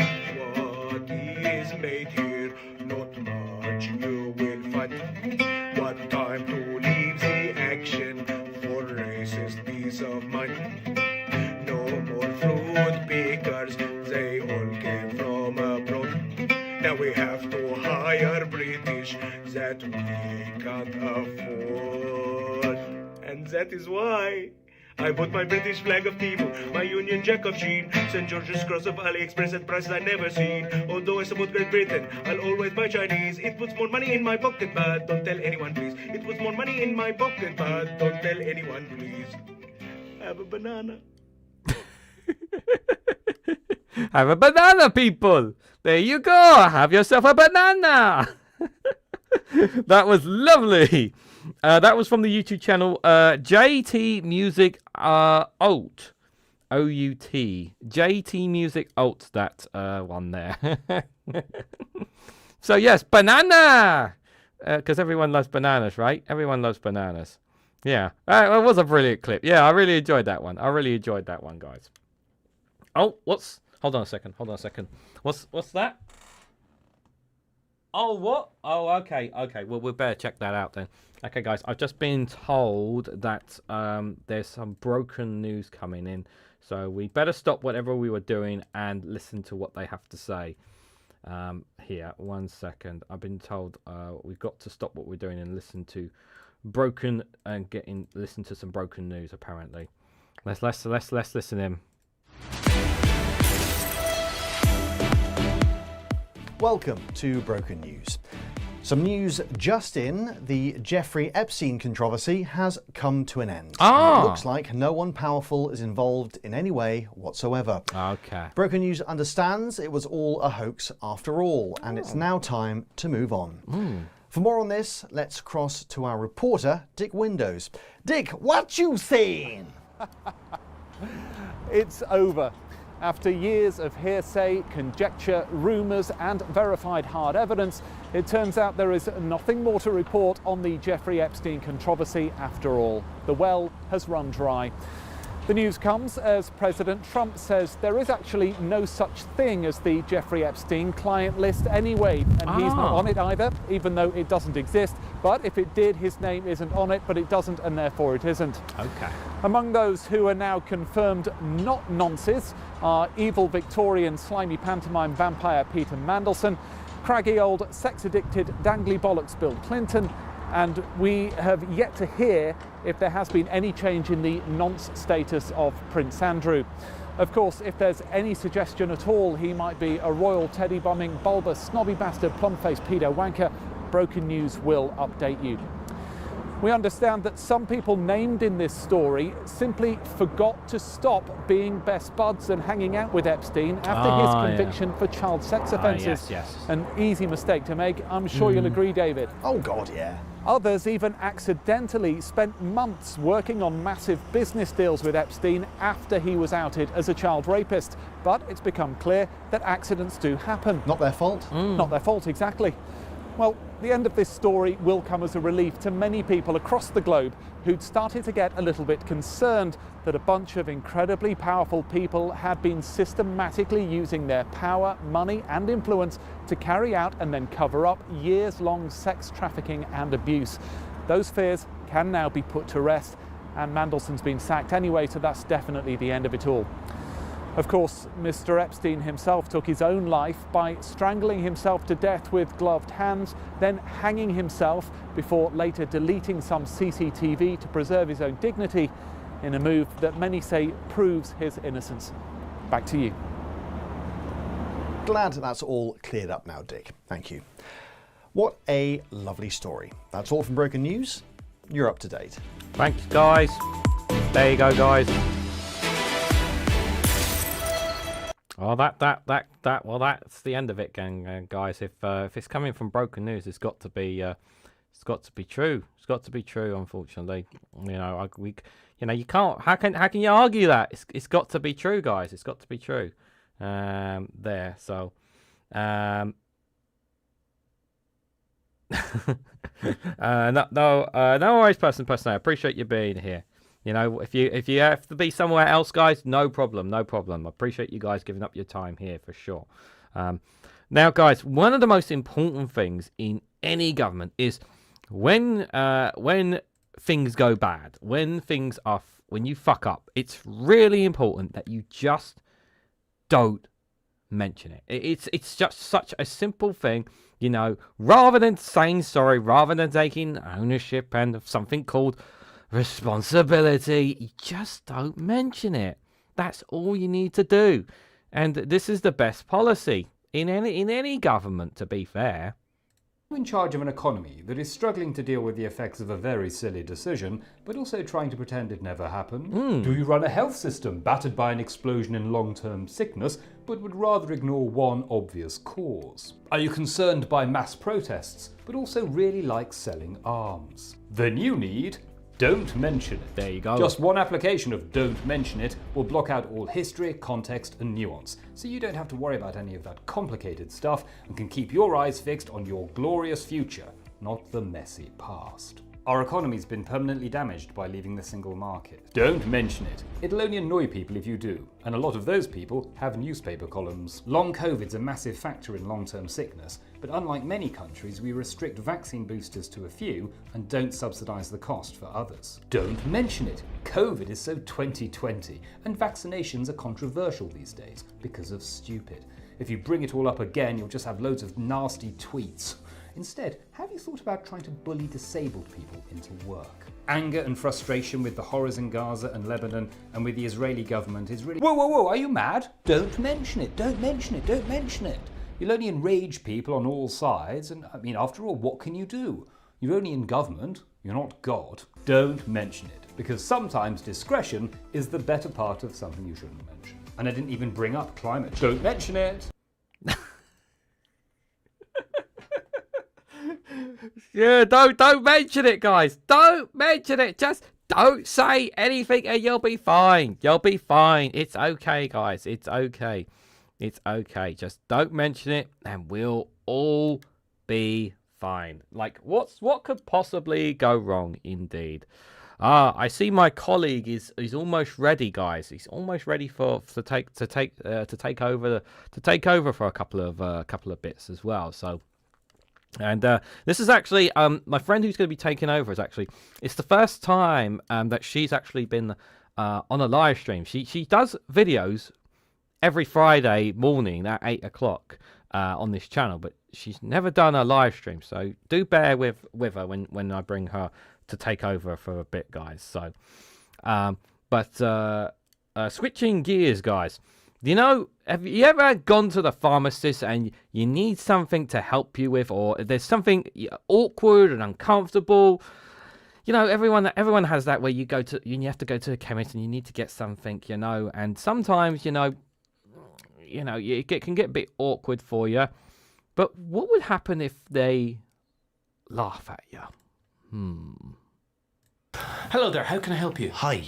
What is made here? Not much, you will find. What time to leave the action for racist peace of mind? No more fruit pickers, they all came from abroad. Now we have to hire British that we can't afford. And that is why I bought my British flag of Temu, my Union Jack of Sheen, St. George's Cross of AliExpress at prices I never seen. Although I support Great Britain, I'll always buy Chinese. It puts more money in my pocket, but don't tell anyone, please. It puts more money in my pocket, but don't tell anyone, please. Have a banana. Have a banana, people. There you go. Have yourself a banana. That was lovely. That was from the YouTube channel JT Music Alt. O-U-T. JT Music Alt. That one there. So yes, banana. Because everyone loves bananas, right? Everyone loves bananas. Yeah. It was a brilliant clip. Yeah, I really enjoyed that one. I really enjoyed that one, guys. Oh, what's... Hold on a second. What's that? Oh, what? Oh, okay. Well, we better check that out then. Okay, guys, I've just been told that there's some broken news coming in. So we better stop whatever we were doing and listen to what they have to say. Here, 1 second. I've been told we've got to stop what we're doing and listen to listen to some broken news, apparently. Let's listen in. Welcome to Broken News. Some news just in: the Jeffrey Epstein controversy has come to an end. And it looks like no one powerful is involved in any way whatsoever. Okay. Broken News understands it was all a hoax after all, and it's now time to move on. For more on this, let's cross to our reporter, Dick Windows. Dick, what you saying? It's over. After years of hearsay, conjecture, rumours and verified hard evidence, it turns out there is nothing more to report on the Jeffrey Epstein controversy after all. The well has run dry. The news comes as President Trump says there is actually no such thing as the Jeffrey Epstein client list anyway, and he's not on it either, even though it doesn't exist. But if it did, his name isn't on it, but it doesn't, and therefore it isn't. Okay. Among those who are now confirmed not nonces are evil Victorian slimy pantomime vampire Peter Mandelson, craggy old sex-addicted dangly bollocks Bill Clinton, and we have yet to hear if there has been any change in the nonce status of Prince Andrew. Of course, if there's any suggestion at all he might be a royal teddy-bombing, bulbous, snobby bastard, plum-faced pedo wanker, Broken News will update you. We understand that some people named in this story simply forgot to stop being best buds and hanging out with Epstein after his conviction for child sex offences. Yes. An easy mistake to make, I'm sure you'll agree, David. Oh God, yeah. Others even accidentally spent months working on massive business deals with Epstein after he was outed as a child rapist. But it's become clear that accidents do happen. Not their fault? Not their fault, exactly. Well, the end of this story will come as a relief to many people across the globe who'd started to get a little bit concerned that a bunch of incredibly powerful people had been systematically using their power, money and influence to carry out and then cover up years-long sex trafficking and abuse. Those fears can now be put to rest, and Mandelson's been sacked anyway, so that's definitely the end of it all. Of course, Mr. Epstein himself took his own life by strangling himself to death with gloved hands, then hanging himself before later deleting some CCTV to preserve his own dignity, in a move that many say proves his innocence. Back to you. Glad that's all cleared up now, Dick. Thank you. What a lovely story. That's all from Broken News. You're up to date. Thanks, guys. There you go, guys. Well, well, that's the end of it, guys. If it's coming from Broken News, it's got to be true. It's got to be true. Unfortunately, you can't. How can you argue that? It's got to be true, guys. It's got to be true. There. So, no worries, person. I appreciate you being here. You know, if you have to be somewhere else, guys, no problem. I appreciate you guys giving up your time here for sure. Now, guys, one of the most important things in any government is when things go bad, when you fuck up. It's really important that you just don't mention it. It's just such a simple thing, you know. Rather than saying sorry, rather than taking ownership and something called responsibility. You just don't mention it. That's all you need to do. And this is the best policy in any government, to be fair. In charge of an economy that is struggling to deal with the effects of a very silly decision, but also trying to pretend it never happened? Do you run a health system battered by an explosion in long-term sickness, but would rather ignore one obvious cause? Are you concerned by mass protests, but also really like selling arms? Then you need Don't Mention It. There you go. Just one application of Don't Mention It will block out all history, context and nuance, so you don't have to worry about any of that complicated stuff and can keep your eyes fixed on your glorious future, not the messy past. Our economy's been permanently damaged by leaving the single market. Don't mention it. It'll only annoy people if you do, and a lot of those people have newspaper columns. Long COVID's a massive factor in long-term sickness, but unlike many countries, we restrict vaccine boosters to a few and don't subsidise the cost for others. Don't mention it. COVID is so 2020, and vaccinations are controversial these days because of stupid. If you bring it all up again, you'll just have loads of nasty tweets. Instead, have you thought about trying to bully disabled people into work? Anger and frustration with the horrors in Gaza and Lebanon and with the Israeli government is really— Whoa, are you mad? Don't mention it, don't mention it, don't mention it. You'll only enrage people on all sides, and I mean, after all, what can you do? You're only in government, you're not God. Don't mention it, because sometimes discretion is the better part of something you shouldn't mention. And I didn't even bring up climate. Don't mention it. Yeah, don't mention it, guys. Don't mention it. Just don't say anything and you'll be fine. You'll be fine. It's okay, guys. It's okay. It's okay. Just don't mention it and we'll all be fine. Like, what could possibly go wrong, indeed? I see my colleague is almost ready, guys. He's almost ready to take over for a couple of bits as well. So, and this is actually my friend who's going to be taking over. It's the first time that she's actually been on a live stream. She does videos every Friday morning at 8 o'clock on this channel, but she's never done a live stream. So do bear with her when I bring her to take over for a bit, guys. So, switching gears, guys. You know, have you ever gone to the pharmacist and you need something to help you with, or there's something awkward and uncomfortable? You know, everyone has that where you have to go to a chemist and you need to get something, you know, and sometimes, it can get a bit awkward for you. But what would happen if they laugh at you? Hello there, how can I help you? Hi,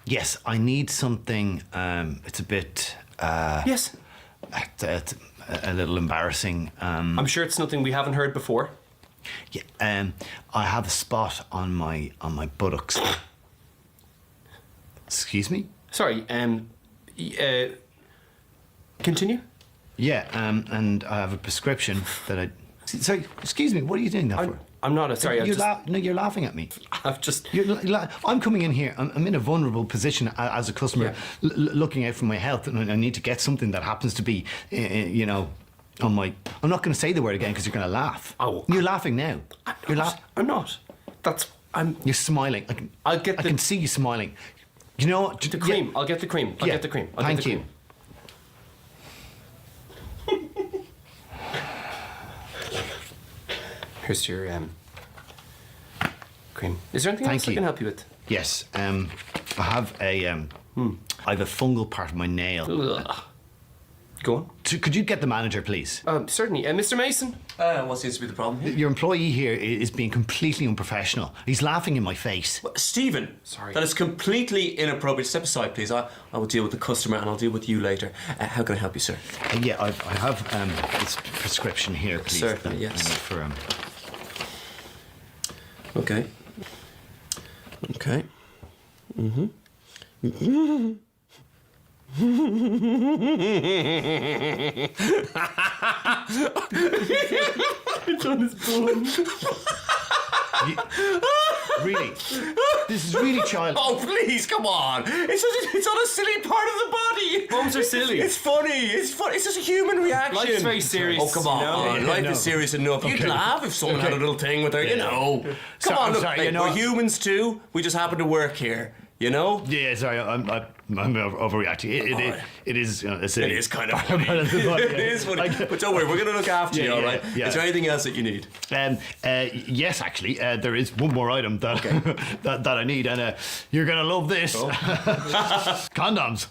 yes, I need something, it's a bit, Yes? It's a little embarrassing. I'm sure it's nothing we haven't heard before. Yeah, I have a spot on my buttocks. Excuse me? Sorry, continue? Yeah, and I have a prescription that I... Sorry, excuse me, what are you doing that for? I'm not, sorry, you're laughing at me. I've just... I'm coming in here, I'm in a vulnerable position as a customer, looking out for my health, and I need to get something that happens to be, on my... I'm not going to say the word again because you're going to laugh. Oh. You're laughing now. I'm not. You're smiling. I can see you smiling. You know what? The cream. I'll get the cream. I'll get the cream. Thank you. Here's your cream. Is there anything else I can help you with? Yes. I have a fungal part of my nail. Ugh. Go on. Could you get the manager, please? Certainly. Mr. Mason? What seems to be the problem here? Your employee here is being completely unprofessional. He's laughing in my face. Stephen! Sorry. That is completely inappropriate. Step aside, please. I will deal with the customer and I'll deal with you later. How can I help you, sir? Yeah, I have this prescription here, please. Certainly, yes. For, Okay. Okay. Mm-hmm. It's on his bum. Really? This is really child. Oh, please, come on. It's on a silly part of the body. Bums are silly. It's funny. It's funny. It's just a human reaction. Life's very serious. Oh, come on. You know? Life no. is serious enough. You'd laugh if someone had a little thing with her, you know. Come on, look. sorry, Hey, you know we're what? humans too. We just happen to work here. You know? Yeah, sorry, I'm overreacting. It is. It is kind of funny. It is funny. But don't worry, we're going to look after you, all right? Yeah. Is there anything else that you need? Yes, actually, there is one more item that that I need, and you're gonna love this. Oh. Condoms.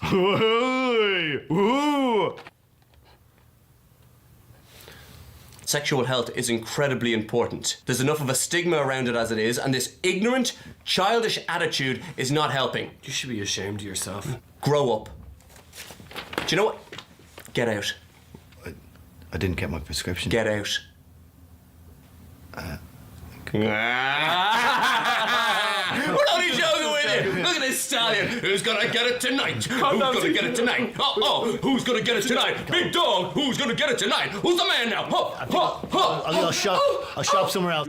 Woo! Sexual health is incredibly important. There's enough of a stigma around it as it is, and this ignorant, childish attitude is not helping. You should be ashamed of yourself. Grow up. Do you know what? Get out. I didn't get my prescription. Get out. We're only joking with you. Look at this stallion. Who's gonna get it tonight? Who's gonna get it tonight? Oh, who's gonna get it tonight? Big dog. Who's gonna get it tonight? Who's the man now? I'll shop somewhere else.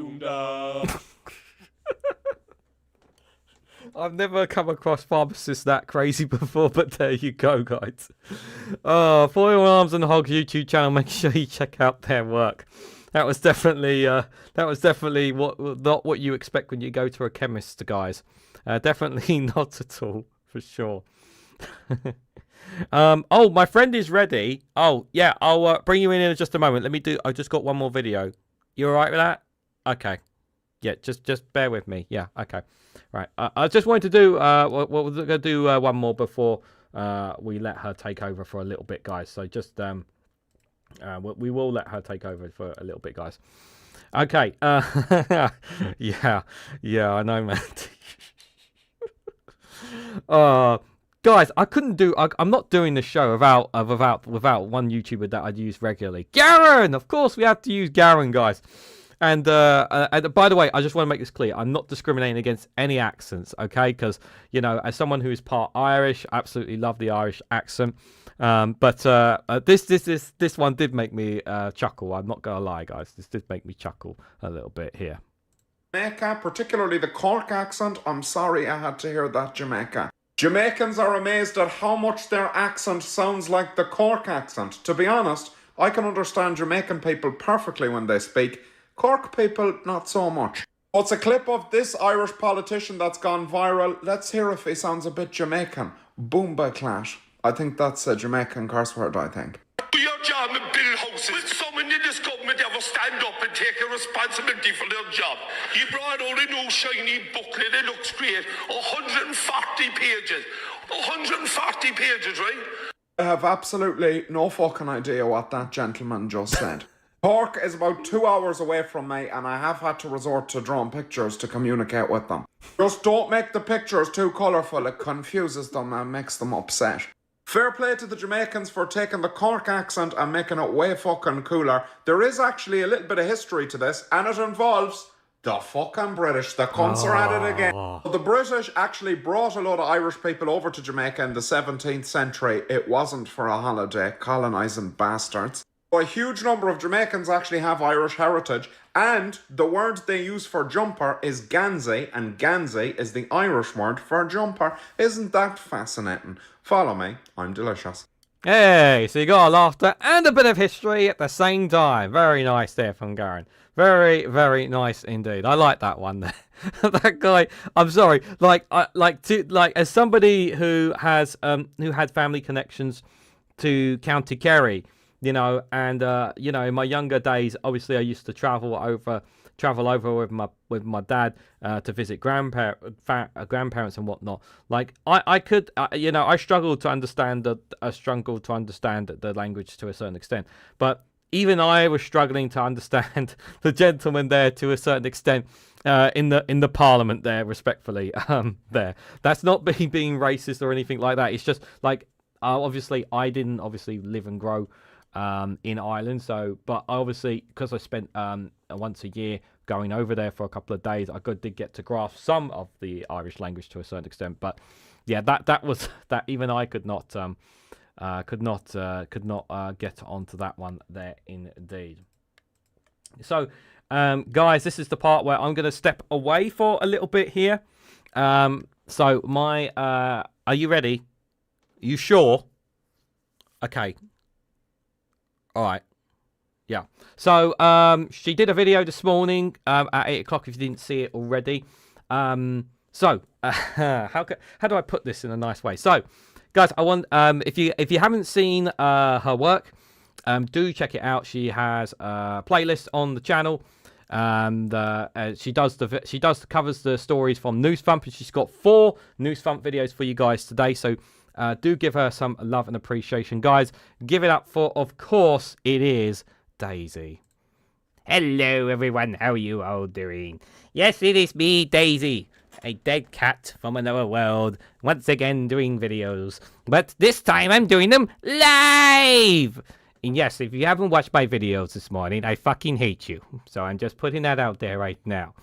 I've never come across pharmacists that crazy before, but there you go, guys. Foil Arms and Hogs YouTube channel. Make sure you check out their work. That was definitely not what you expect when you go to a chemist, guys. Definitely not at all, for sure. Oh, my friend is ready. Oh, yeah, I'll bring you in just a moment. I just got one more video. You all right with that? Okay. Yeah, just bear with me. Yeah, okay. Right. I just wanted to do we're going to do one more before we let her take over for a little bit, guys. So just we will let her take over for a little bit, guys. Okay. Yeah, I know, man. Guys, I couldn't do. I'm not doing the show without one YouTuber that I'd use regularly. Garen, of course, we have to use Garen, guys. And by the way, I just want to make this clear. I'm not discriminating against any accents, okay? Because, you know, as someone who is part Irish, I absolutely love the Irish accent. But this one did make me chuckle. I'm not going to lie, guys. This did make me chuckle a little bit here. Jamaica, particularly the Cork accent. I'm sorry I had to hear that, Jamaica. Jamaicans are amazed at how much their accent sounds like the Cork accent. To be honest, I can understand Jamaican people perfectly when they speak. Cork people, not so much. It's a clip of this Irish politician that's gone viral. Let's hear if he sounds a bit Jamaican. Boomba clash. I think that's a Jamaican curse word, I think. Your job and build houses. Will someone in this government ever stand up and take a responsibility for their job? You brought out a new shiny booklet. It looks great. 140 pages. 140 pages, right? I have absolutely no fucking idea what that gentleman just said. Cork is about 2 hours away from me, and I have had to resort to drawn pictures to communicate with them. Just don't make the pictures too colourful. It confuses them and makes them upset. Fair play to the Jamaicans for taking the Cork accent and making it way fucking cooler. There is actually a little bit of history to this, and it involves the fucking British. The cunts are at it again. The British actually brought a lot of Irish people over to Jamaica in the 17th century. It wasn't for a holiday, colonising bastards. A huge number of Jamaicans actually have Irish heritage, and the word they use for jumper is Gansey, and Gansey is the Irish word for jumper. Isn't that fascinating? Follow me, I'm delicious. Hey, so you got a laughter and a bit of history at the same time. Very nice there from Garen. Very, very nice indeed. I like that one there. That guy. I'm sorry. As somebody who had family connections to County Kerry. You know, and you know, in my younger days, obviously, I used to travel over with my dad to visit grandparents and whatnot. Like I could, you know, I struggled to understand the language to a certain extent. But even I was struggling to understand the gentleman there to a certain extent in the Parliament there, respectfully. There, that's not being racist or anything like that. It's just like obviously I didn't live and grow in Ireland, but obviously because I spent once a year going over there for a couple of days, I did get to grasp some of the Irish language to a certain extent. But yeah, that was that even I could not get onto that one there indeed. So Guys, this is the part where I'm going to step away for a little bit here. So my, are you ready? You sure? Okay. All right. Yeah. So she did a video this morning at 8 o'clock. If you didn't see it already. How do I put this in a nice way? So, guys, I want if you haven't seen her work, do check it out. She has a playlist on the channel. And she covers the stories from News Thump, and she's got 4 News Thump videos for you guys today. So do give her some love and appreciation, guys. Give it up for, of course, it is Daisy. Hello, everyone. How are you all doing? Yes, it is me, Daisy, a dead cat from another world, once again doing videos. But this time I'm doing them live! And yes, if you haven't watched my videos this morning, I fucking hate you. So I'm just putting that out there right now.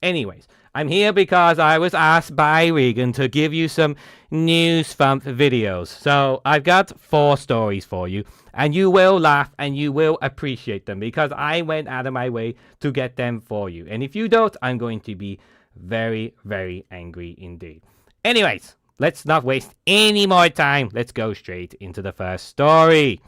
Anyways, I'm here because I was asked by Regan to give you some News Thump videos. So I've got 4 stories for you, and you will laugh and you will appreciate them because I went out of my way to get them for you. And if you don't, I'm going to be very, very angry indeed. Anyways, let's not waste any more time. Let's go straight into the first story.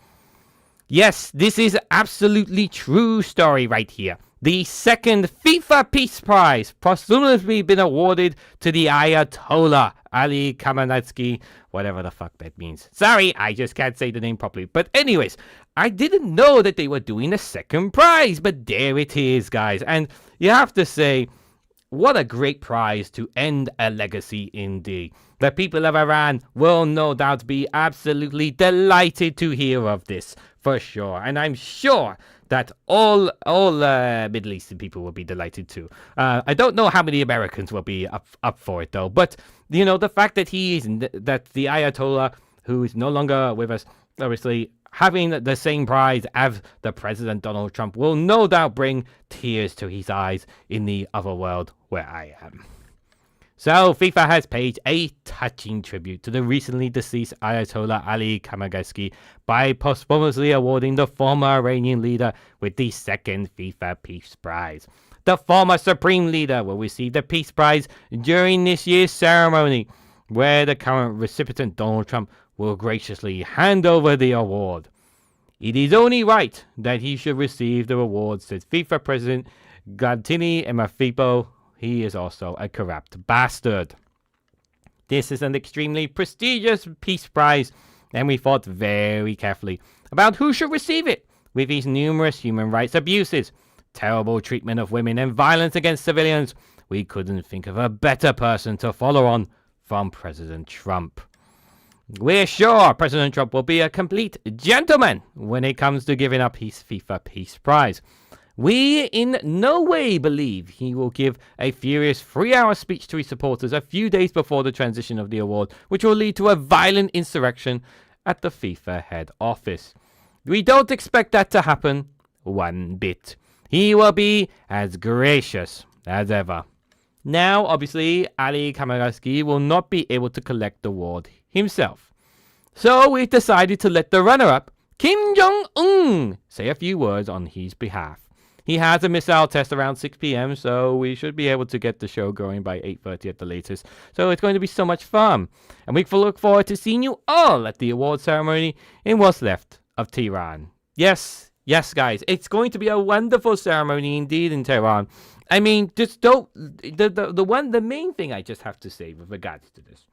Yes, this is absolutely true story right here. The second FIFA Peace Prize, posthumously been awarded to the Ayatollah Ali Khamenei, whatever the fuck that means. Sorry, I just can't say the name properly. But anyways, I didn't know that they were doing a second prize, but there it is, guys. And you have to say, what a great prize to end a legacy indeed. The people of Iran will no doubt be absolutely delighted to hear of this, for sure. And I'm sure that all Middle Eastern people will be delighted too. I don't know how many Americans will be up for it though. But, you know, the fact that that the Ayatollah, who is no longer with us, obviously having the same prize as the President Donald Trump will no doubt bring tears to his eyes in the other world where I am. So, FIFA has paid a touching tribute to the recently deceased Ayatollah Ali Khamenei by posthumously awarding the former Iranian leader with the second FIFA Peace Prize. The former Supreme Leader will receive the Peace Prize during this year's ceremony, where the current recipient Donald Trump will graciously hand over the award. It is only right that he should receive the award, says FIFA President Gantini Emafipo. He is also a corrupt bastard. This is an extremely prestigious peace prize, and we thought very carefully about who should receive it. With these numerous human rights abuses, terrible treatment of women, and violence against civilians, we couldn't think of a better person to follow on from President Trump. We're sure President Trump will be a complete gentleman when it comes to giving up his FIFA Peace Prize. We in no way believe he will give a furious 3-hour speech to his supporters a few days before the transition of the award, which will lead to a violent insurrection at the FIFA head office. We don't expect that to happen one bit. He will be as gracious as ever. Now, obviously, Ali Khamenei will not be able to collect the award himself. So we've decided to let the runner-up, Kim Jong-un, say a few words on his behalf. He has a missile test around 6 p.m, so we should be able to get the show going by 8:30 at the latest. So it's going to be so much fun. And we look forward to seeing you all at the award ceremony in what's left of Tehran. Yes, guys, it's going to be a wonderful ceremony indeed in Tehran. I mean, just don't... The main thing I just have to say with regards to this,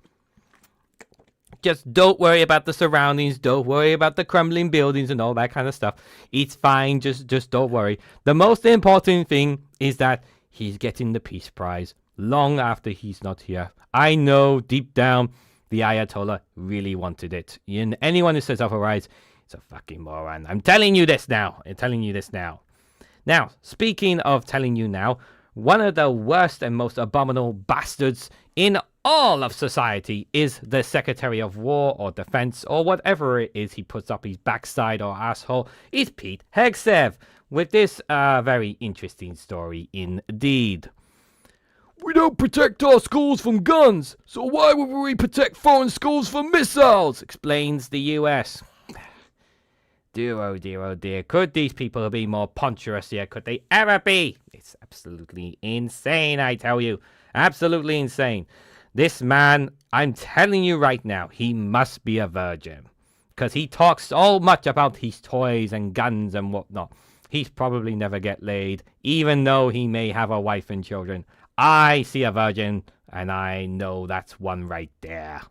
just don't worry about the surroundings. Don't worry about the crumbling buildings and all that kind of stuff. It's fine. Just don't worry. The most important thing is that he's getting the Peace Prize long after he's not here. I know deep down the Ayatollah really wanted it. And anyone who says otherwise is a fucking moron. I'm telling you this now. Now, speaking of telling you now, one of the worst and most abominable bastards in all of society is the Secretary of War or Defense or whatever it is he puts up his backside or asshole, is Pete Hegseth, with this very interesting story indeed. We don't protect our schools from guns, so why would we protect foreign schools from missiles? Explains the US. Dear, oh dear, oh dear. Could these people be more ponderous here? Could they ever be? It's absolutely insane, I tell you. Absolutely insane. This man, I'm telling you right now, he must be a virgin. Because he talks so much about his toys and guns and whatnot. He's probably never get laid, even though he may have a wife and children. I see a virgin, and I know that's one right there.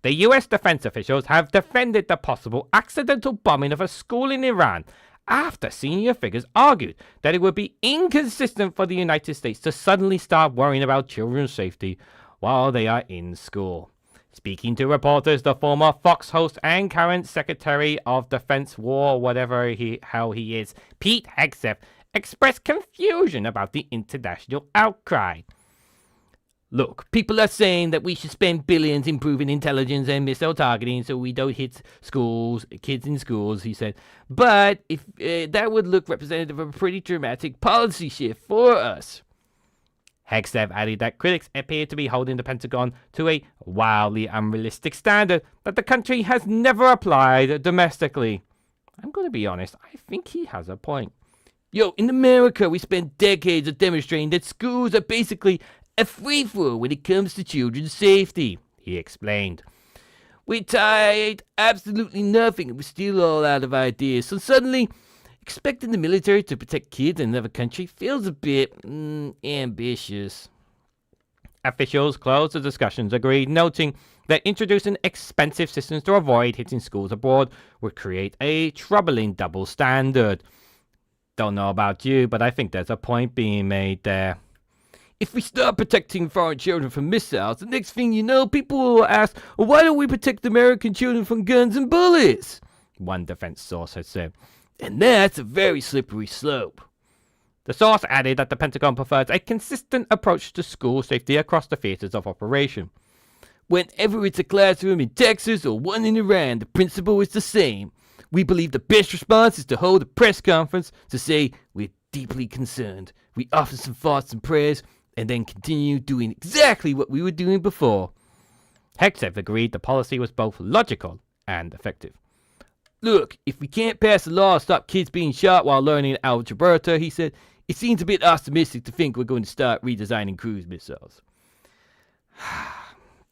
The US defense officials have defended the possible accidental bombing of a school in Iran after senior figures argued that it would be inconsistent for the United States to suddenly start worrying about children's safety while they are in school. Speaking to reporters, the former Fox host and current Secretary of Defense War, whatever how he is, Pete Hegseth, expressed confusion about the international outcry. Look, people are saying that we should spend billions improving intelligence and missile targeting so we don't hit schools, kids in schools, he said. But if that would look representative of a pretty dramatic policy shift for us. Hegseth added that critics appear to be holding the Pentagon to a wildly unrealistic standard that the country has never applied domestically. I'm going to be honest, I think he has a point. Yo, in America, we spent decades of demonstrating that schools are basically a free-for-all when it comes to children's safety, he explained. We tried absolutely nothing and we're still all out of ideas, so suddenly expecting the military to protect kids in another country feels a bit ambitious. Officials closed the discussions agreed, noting that introducing expensive systems to avoid hitting schools abroad would create a troubling double standard. Don't know about you, but I think there's a point being made there. If we start protecting foreign children from missiles, the next thing you know, people will ask, well, why don't we protect American children from guns and bullets? One defense source had said. And that's a very slippery slope. The source added that the Pentagon prefers a consistent approach to school safety across the theaters of operation. Whenever it's a classroom in Texas or one in Iran, the principle is the same. We believe the best response is to hold a press conference to say we're deeply concerned. We offer some thoughts and prayers and then continue doing exactly what we were doing before. Hegseth agreed the policy was both logical and effective. Look, if we can't pass a law to stop kids being shot while learning algebra, he said, it seems a bit optimistic to think we're going to start redesigning cruise missiles.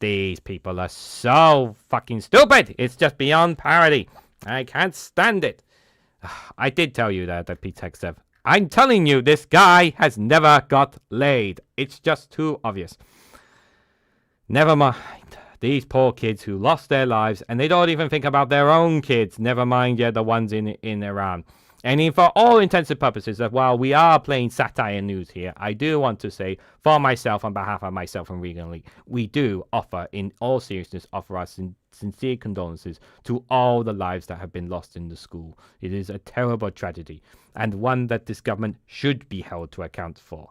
These people are so fucking stupid. It's just beyond parody. I can't stand it. I did tell you that Pete Hegseth. I'm telling you, this guy has never got laid. It's just too obvious. Never mind. These poor kids who lost their lives, and they don't even think about their own kids, never mind the ones in Iran. And for all intents and purposes, while we are playing satire news here, I do want to say, for myself, on behalf of myself and Reganelite, we do offer, in all seriousness, offer our sincere condolences to all the lives that have been lost in the school. It is a terrible tragedy, and one that this government should be held to account for.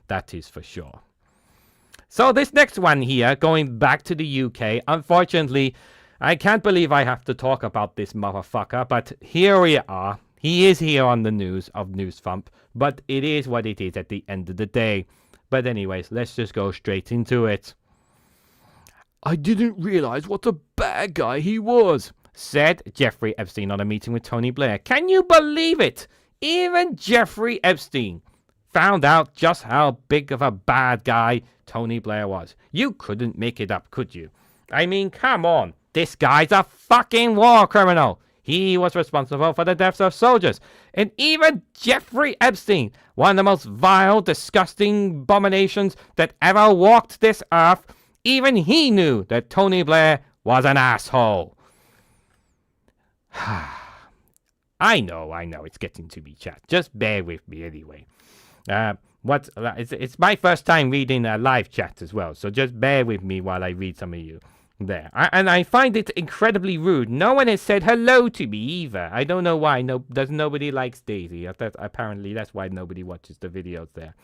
That is for sure. So this next one here, going back to the UK, unfortunately, I can't believe I have to talk about this motherfucker, but here we are. He is here on the news of News Thump, but it is what it is at the end of the day. But anyways, let's just go straight into it. I didn't realize what a bad guy he was, said Jeffrey Epstein on a meeting with Tony Blair. Can you believe it? Even Jeffrey Epstein found out just how big of a bad guy Tony Blair was. You couldn't make it up, could you? I mean, come on. This guy's a fucking war criminal. He was responsible for the deaths of soldiers. And even Jeffrey Epstein, one of the most vile, disgusting abominations that ever walked this earth, even he knew that Tony Blair was an asshole. I know, it's getting to me, chat. Just bear with me anyway. It's my first time reading a live chat as well, so just bear with me while I read some of you there. And I find it incredibly rude. No one has said hello to me either. I don't know why. Nobody likes Daisy. Apparently, that's why nobody watches the videos there.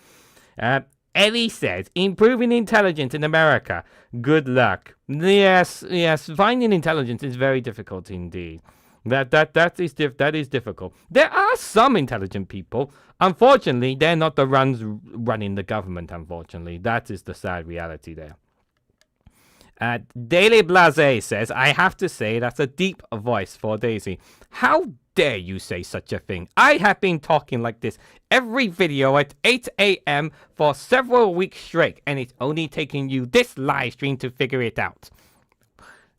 Ellie says, improving intelligence in America. Good luck. Yes. Finding intelligence is very difficult indeed. That is difficult. There are some intelligent people. Unfortunately, they're not the ones running the government, unfortunately. That is the sad reality there. Daily Blase says, I have to say that's a deep voice for Daisy. How dare you say such a thing? I have been talking like this every video at 8 a.m. for several weeks straight, and it's only taking you this live stream to figure it out.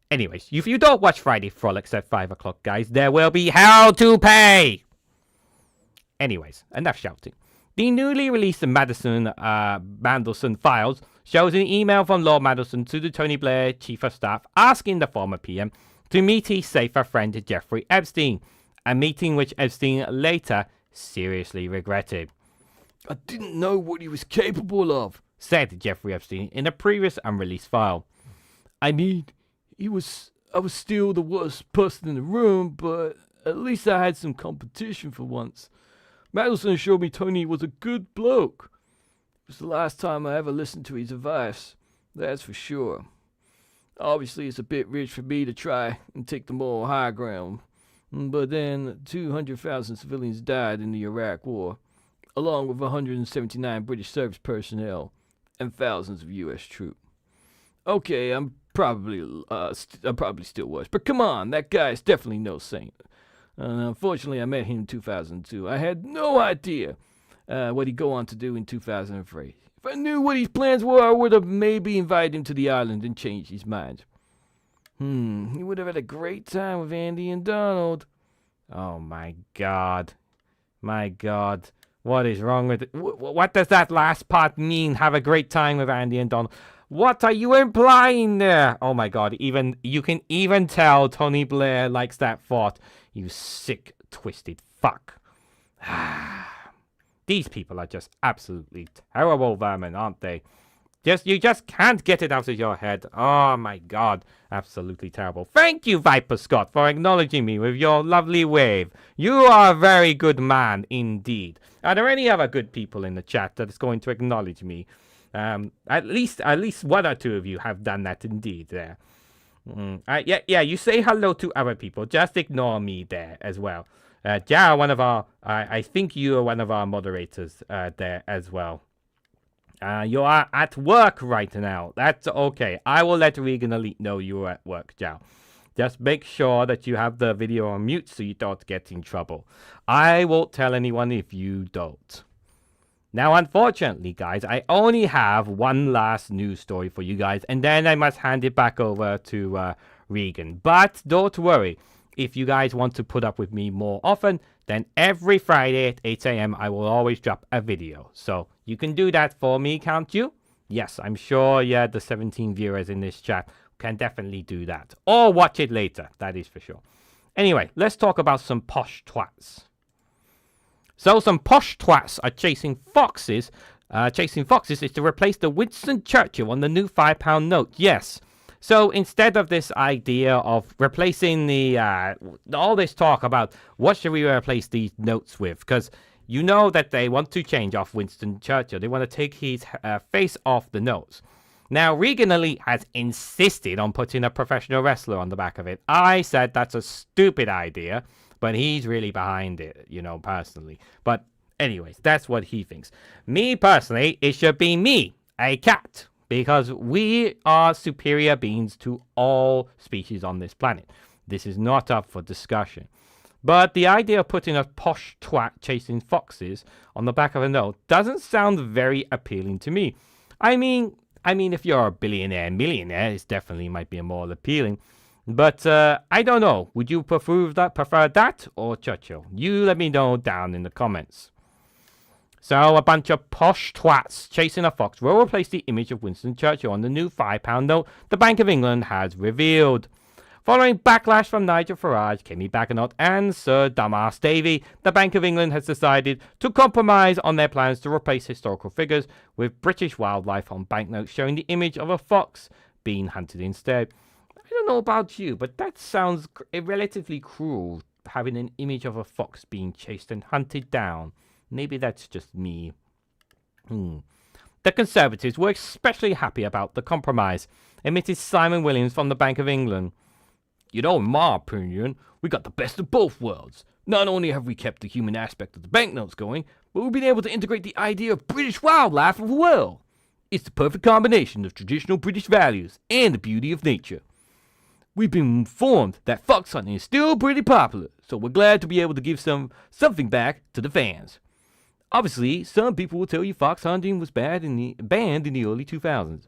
Anyways, if you don't watch Friday Frolics at 5 o'clock, guys, there will be hell to pay! Anyways, enough shouting. The newly released Mandelson files shows an email from Lord Mandelson to the Tony Blair Chief of Staff asking the former PM to meet his safer friend Jeffrey Epstein, a meeting which Epstein later seriously regretted. I didn't know what he was capable of, said Jeffrey Epstein in a previous unreleased file. I mean, I was still the worst person in the room, but at least I had some competition for once. Mandelson showed me Tony was a good bloke. It was the last time I ever listened to his advice, that's for sure. Obviously, it's a bit rich for me to try and take the moral high ground, but then 200,000 civilians died in the Iraq War, along with 179 British service personnel and thousands of U.S. troops. Okay, I'm probably still worse, but come on, that guy is definitely no saint. Unfortunately, I met him in 2002. I had no idea what he'd go on to do in 2003. If I knew what his plans were, I would have maybe invited him to the island and changed his mind. He would have had a great time with Andy and Donald. Oh my God. My God. What is wrong with it? What does that last part mean, have a great time with Andy and Donald? What are you implying there? Oh my God, you can even tell Tony Blair likes that thought. You sick, twisted fuck. These people are just absolutely terrible vermin, aren't they? You just can't get it out of your head. Oh my God, absolutely terrible. Thank you, Viper Scott, for acknowledging me with your lovely wave. You are a very good man indeed. Are there any other good people in the chat that is going to acknowledge me? At least one or two of you have done that indeed there. Yeah, you say hello to other people. Just ignore me there as well. Jao, I think you are one of our moderators there as well. You are at work right now. That's okay. I will let Reganelite know you are at work, Jao. Just make sure that you have the video on mute so you don't get in trouble. I won't tell anyone if you don't. Now, unfortunately, guys, I only have one last news story for you guys, and then I must hand it back over to Regan. But don't worry, if you guys want to put up with me more often, then every Friday at 8 a.m. I will always drop a video. So you can do that for me, can't you? Yes, I'm sure, the 17 viewers in this chat can definitely do that. Or watch it later, that is for sure. Anyway, let's talk about some posh twats. So some posh twats are chasing foxes. Chasing foxes is to replace the Winston Churchill on the new £5 note. Yes. So instead of this idea of replacing all this talk about what should we replace these notes with, because you know that they want to change off Winston Churchill. They want to take his face off the notes. Now, Reganelite has insisted on putting a professional wrestler on the back of it. I said that's a stupid idea. But he's really behind it, personally. But anyways, that's what he thinks. Me, personally, it should be me, a cat. Because we are superior beings to all species on this planet. This is not up for discussion. But the idea of putting a posh twat chasing foxes on the back of a note doesn't sound very appealing to me. I mean, if you're a billionaire, millionaire, it definitely might be more appealing. But I don't know. Would you prefer that or Churchill? You let me know down in the comments. So a bunch of posh twats chasing a fox will replace the image of Winston Churchill on the new £5 note the Bank of England has revealed. Following backlash from Nigel Farage, Kemi Baganotte and Sir Dumbass Davy, the Bank of England has decided to compromise on their plans to replace historical figures with British wildlife on banknotes showing the image of a fox being hunted instead. I don't know about you, but that sounds relatively cruel, having an image of a fox being chased and hunted down. Maybe that's just me. The Conservatives were especially happy about the compromise, admitted Simon Williams from the Bank of England. In my opinion, we got the best of both worlds. Not only have we kept the human aspect of the banknotes going, but we've been able to integrate the idea of British wildlife as well. It's the perfect combination of traditional British values and the beauty of nature. we've been informed that fox hunting is still pretty popular, so we're glad to be able to give something back to the fans. Obviously, some people will tell you fox hunting was banned in the early 2000s,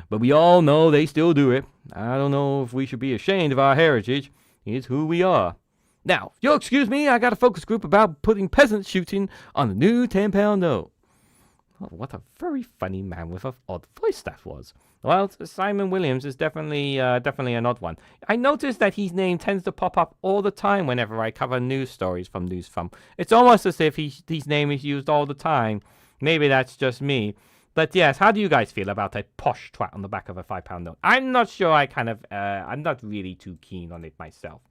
but we all know they still do it. I don't know if we should be ashamed of our heritage. It's who we are. Now, if you'll excuse me, I got a focus group about putting peasant shooting on the new 10-pound note. Oh, what a very funny man with an odd voice that was. Well, Simon Williams is definitely an odd one. I noticed that his name tends to pop up all the time whenever I cover news stories from NewsFum. It's almost as if his name is used all the time. Maybe that's just me. But yes, how do you guys feel about a posh twat on the back of a £5 note? I'm not sure. I'm not really too keen on it myself.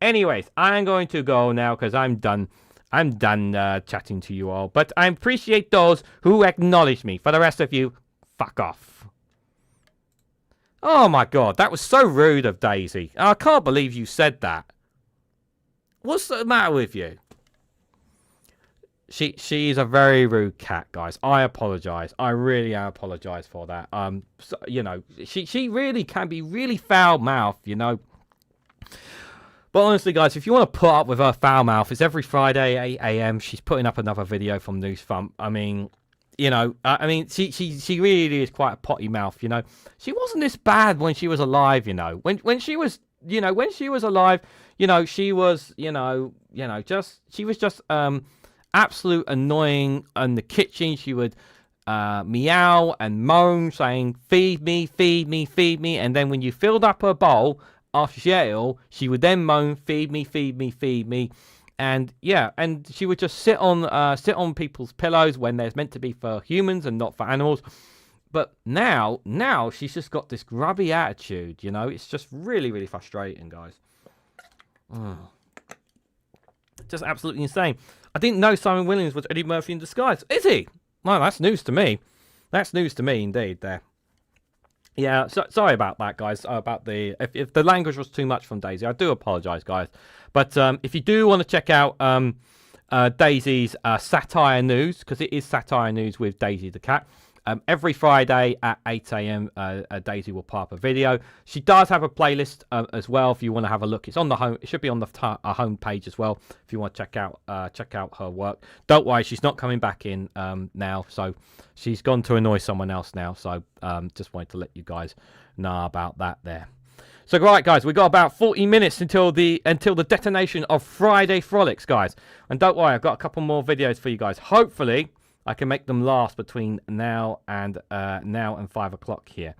Anyways, I'm going to go now because I'm done. I'm done chatting to you all. But I appreciate those who acknowledge me. For the rest of you, fuck off. Oh my god, that was so rude of Daisy. I can't believe you said that. What's the matter with you? She's a very rude cat, guys. I apologize. I really apologize for that. So, you know, she really can be really foul-mouthed, you know. But honestly, guys, if you want to put up with her foul mouth, it's every Friday, 8 a.m. She's putting up another video from NewsFum. I mean, you know, she really is quite a potty mouth, you know. She wasn't this bad when she was alive, you know. When she was alive, you know, she was, she was just absolute annoying in the kitchen. She would meow and moan, saying, "Feed me, feed me, feed me," and then when you filled up her bowl. After she ate it all, she would then moan, "Feed me, feed me, feed me," and yeah, and she would just sit on people's pillows when there's meant to be for humans and not for animals. But now she's just got this grubby attitude, you know. It's just really, really frustrating, guys. Just absolutely insane. I didn't know Simon Williams was Eddie Murphy in disguise. Is he? Well, that's news to me. That's news to me, indeed. There. Yeah, sorry about that, guys. About the if the language was too much from Daisy, I do apologise, guys. But if you do want to check out Daisy's satire news, because it is satire news with Daisy the cat, every Friday at 8 a.m. Daisy will pop up a video. She does have a playlist as well. If you want to have a look, it's on the home. It should be on the home page as well. If you want to check out her work. Don't worry, she's not coming back in now. So she's gone to annoy someone else now. So just wanted to let you guys know about that there. So right, guys, we got about 40 minutes until the detonation of Friday Frolics, guys. And don't worry, I've got a couple more videos for you guys. Hopefully, I can make them last between now and 5 o'clock here.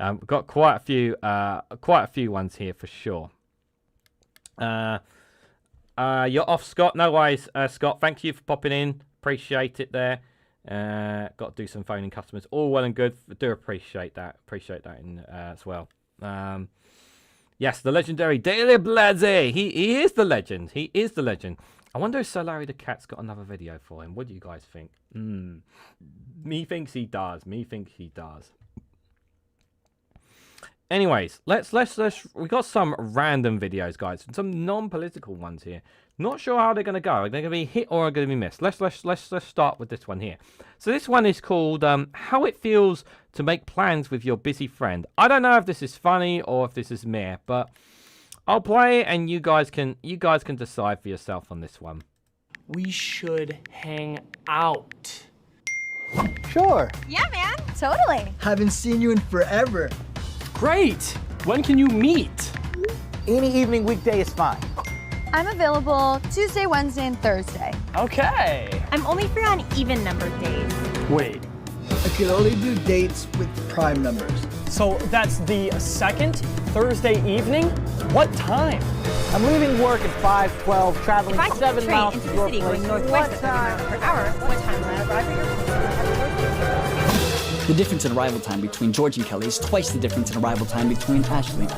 We've got quite a few ones here for sure. You're off, Scott. No worries, Scott. Thank you for popping in. Appreciate it there. Got to do some phoning customers. All well and good. I do appreciate that. As well. Yes, the legendary Daily Blase. He is the legend. He is the legend. I wonder if Sir Larry the Cat's got another video for him. What do you guys think? Me thinks he does. Anyways, let's we got some random videos, guys. Some non-political ones here. Not sure how they're going to go. Are they going to be hit or are going to be missed? Let's start with this one here. So this one is called How It Feels to Make Plans with Your Busy Friend. I don't know if this is funny or if this is meh, but I'll play it and you guys can decide for yourself on this one. We should hang out. Sure. Yeah, man. Totally. Haven't seen you in forever. Great. When can you meet? Any evening weekday is fine. I'm available Tuesday, Wednesday, and Thursday. Okay. I'm only free on even numbered days. Wait. I can only do dates with prime numbers. So that's the second Thursday evening? What time? I'm leaving work at 5:12, traveling 7 miles into to the your city place. going northwest at 30 miles per hour. What time will I arrive at your place? The difference in arrival time between George and Kelly is twice the difference in arrival time between Ashley.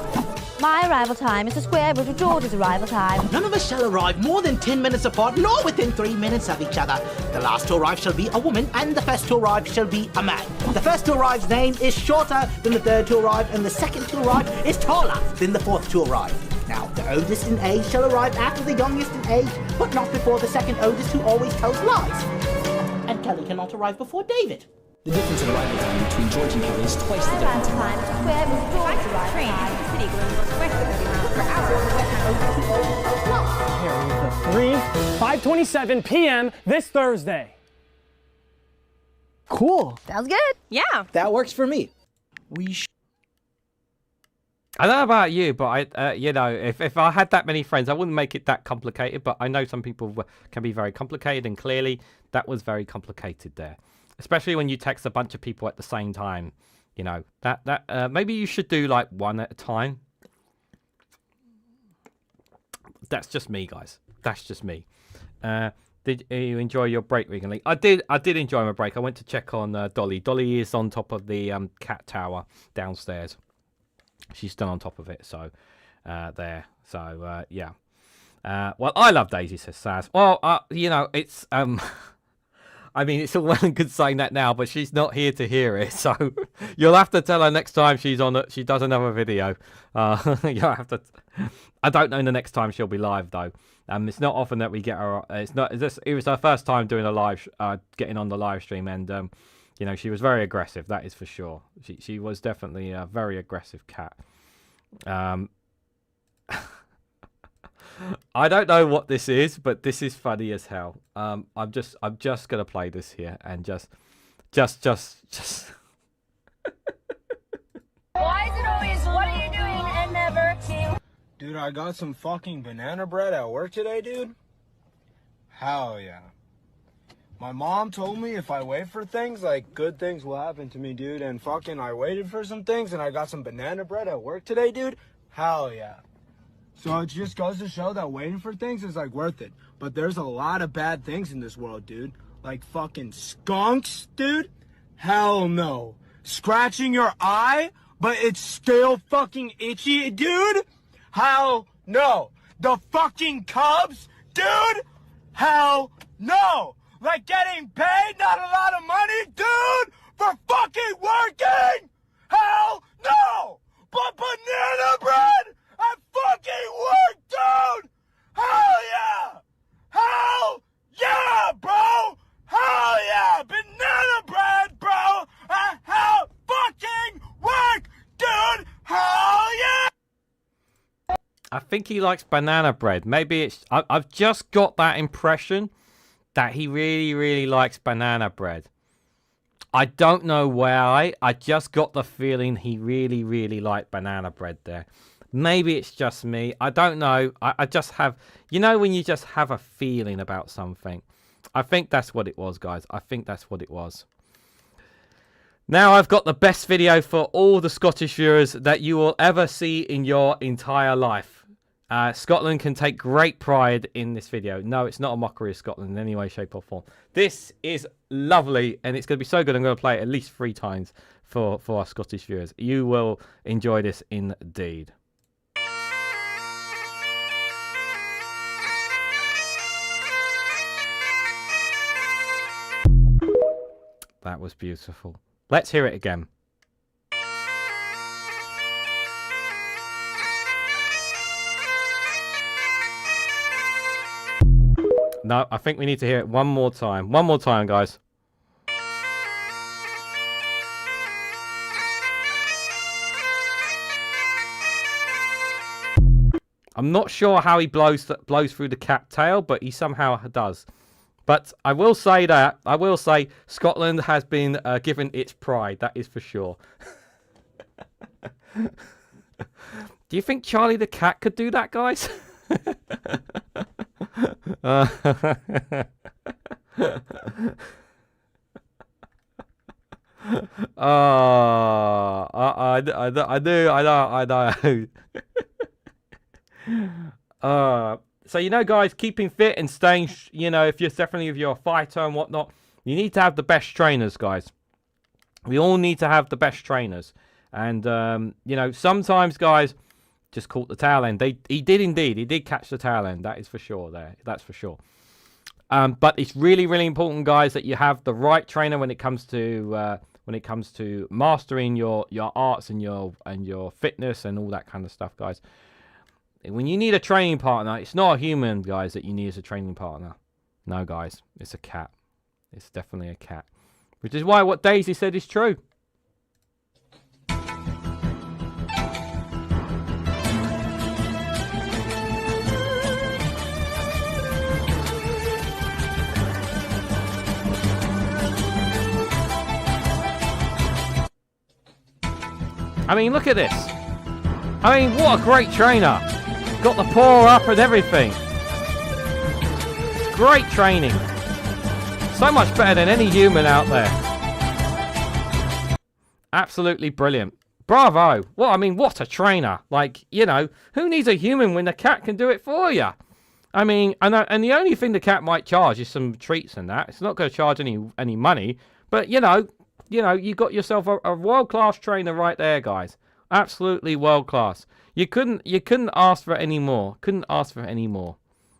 My arrival time is the square root of George's arrival time. None of us shall arrive more than 10 minutes apart, nor within 3 minutes of each other. The last to arrive shall be a woman, and the first to arrive shall be a man. The first to arrive's name is shorter than the third to arrive, and the second to arrive is taller than the fourth to arrive. Now, the oldest in age shall arrive after the youngest in age, but not before the second oldest who always tells lies. And Kelly cannot arrive before David. The difference in arrival time between George and Kelly is twice the difference. Time to square with George's arrival time. The city going west at 30 miles per hour. Here is the 5:27 p.m. this Thursday. Cool. Sounds good. Yeah. That works for me. I don't know about you, but you know, if I had that many friends, I wouldn't make it that complicated. But I know some people can be very complicated, and clearly that was very complicated there, especially when you text a bunch of people at the same time. You know, maybe you should do like one at a time. That's just me, guys. That's just me. Did you enjoy your break, Reganelite? I did enjoy my break. I went to check on Dolly. Dolly is on top of the cat tower downstairs. She's still on top of it, so there. So yeah. Well, I love Daisy, says Saz. Well, you know, it's I mean, it's all well and good saying that now, but she's not here to hear it, so you'll have to tell her next time she's on it. She does another video. You'll have to. I don't know the next time she'll be live though. It's not often that we get her. It's not. It was her first time doing a live, getting on the live stream, and you know, she was very aggressive. That is for sure. She was definitely a very aggressive cat. I don't know what this is, but this is funny as hell. I'm just gonna play this here and just. Why is it always, what are you doing, and never to? Dude, I got some fucking banana bread at work today, dude. Hell yeah. My mom told me if I wait for things, like, good things will happen to me, dude. And fucking I waited for some things, and I got some banana bread at work today, dude. Hell yeah. So it just goes to show that waiting for things is, like, worth it. But there's a lot of bad things in this world, dude. Like fucking skunks, dude. Hell no. Scratching your eye, but it's still fucking itchy, dude. Hell no. The fucking Cubs, dude. Hell no. Like getting paid not a lot of money, dude, for fucking working. Hell no. But banana bread at fucking work, dude. Hell yeah. Hell yeah, bro. Hell yeah. Banana bread, bro. At hell fucking work, dude. Hell yeah. I think he likes banana bread. Maybe it's. I've just got that impression that he really, really likes banana bread. I don't know why. I just got the feeling he really, really liked banana bread there. Maybe it's just me. I don't know. I just have. You know when you just have a feeling about something. I think that's what it was, guys. I think that's what it was. Now I've got the best video for all the Scottish viewers that you will ever see in your entire life. Scotland can take great pride in this video. No, it's not a mockery of Scotland in any way, shape or form. This is lovely and it's going to be so good. I'm going to play it at least 3 times for our Scottish viewers. You will enjoy this indeed. That was beautiful. Let's hear it again. No, I think we need to hear it one more time. One more time, guys. I'm not sure how he blows through the cat tail, but he somehow does. But I will say that, Scotland has been given its pride. That is for sure. Do you think Charlie the cat could do that, guys? I know. So, you know, guys, keeping fit and staying, you know, if you're a fighter and whatnot, you need to have the best trainers, guys. We all need to have the best trainers. And, you know, sometimes, guys, just caught the tail end. He did indeed. He did catch the tail end. That is for sure there. That's for sure. But it's really, really important, guys, that you have the right trainer when it comes to mastering your arts and your fitness and all that kind of stuff, guys. When you need a training partner, it's not a human, guys, that you need as a training partner. No, guys, it's a cat. It's definitely a cat. Which is why what Daisy said is true. I mean, look at this. I mean, what a great trainer. Got the paw up and everything. It's great training. So much better than any human out there. Absolutely brilliant. Bravo. Well, I mean, what a trainer. Like, you know, who needs a human when the cat can do it for you? I mean, and the only thing the cat might charge is some treats and that. It's not going to charge any money. But, you know, you got yourself a world-class trainer right there, guys. Absolutely world-class. You couldn't ask for any more. Couldn't ask for any more.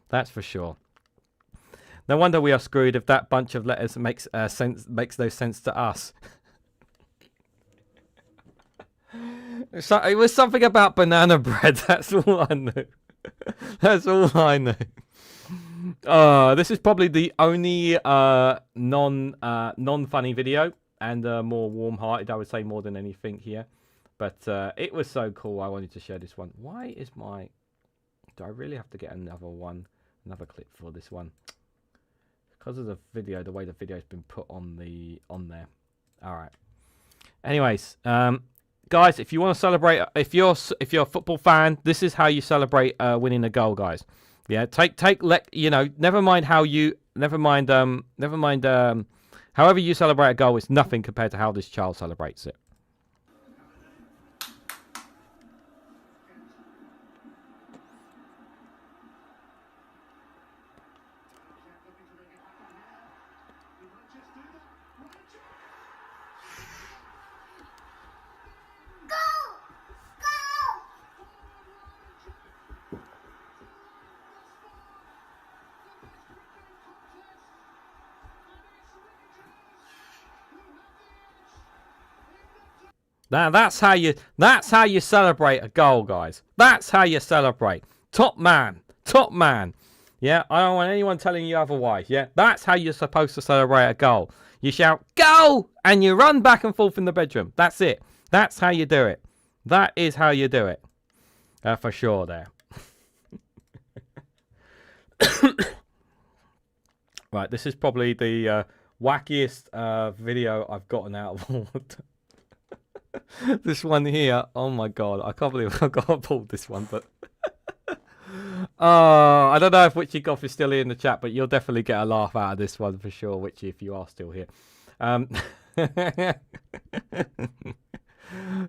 That's for sure. No wonder we are screwed if that bunch of letters makes no sense to us. So it was something about banana bread. That's all I knew. That's all I knew. This is probably the only non-funny video. And more warm-hearted, I would say, more than anything here. But it was so cool, I wanted to share this one. Why is my... Do I really have to get another clip for this one? Because of the video, the way the video's been put on there. Alright. Anyways, guys, if you want to celebrate... If you're a football fan, this is how you celebrate winning a goal, guys. Yeah, you know, never mind however you celebrate a goal, it's nothing compared to how this child celebrates it. Now that's how you celebrate a goal, guys. That's how you celebrate. Top man. Yeah, I don't want anyone telling you otherwise. Yeah, that's how you're supposed to celebrate a goal. You shout "goal" and you run back and forth in the bedroom. That's it. That's how you do it. That is how you do it. For sure there. Right, this is probably the wackiest video I've gotten out of all of them. This one here, oh my god, I can't believe I got pulled this one, but I don't know if Witchy Goth is still here in the chat, but you'll definitely get a laugh out of this one for sure, Witchy, if you are still here.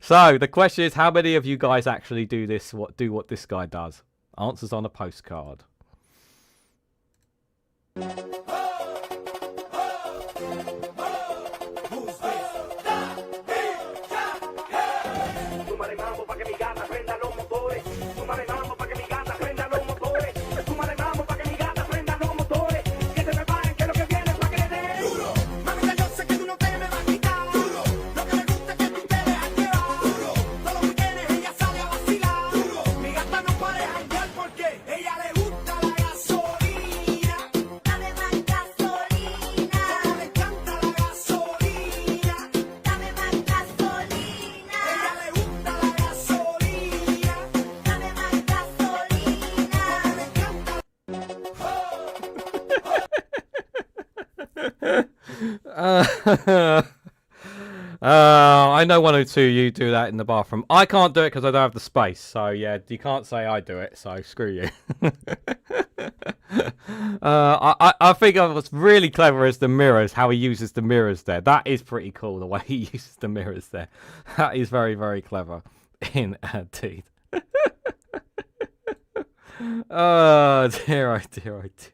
So the question is, how many of you guys actually do what this guy does? Answers on a postcard. I know 102 you do that in the bathroom. I can't do it because I don't have the space. So yeah, you can't say I do it. So screw you. I think what's really clever is the mirrors. How he uses the mirrors there. That is pretty cool. The way he uses the mirrors there. That is very, very clever. Indeed. Oh dear, oh dear, oh dear.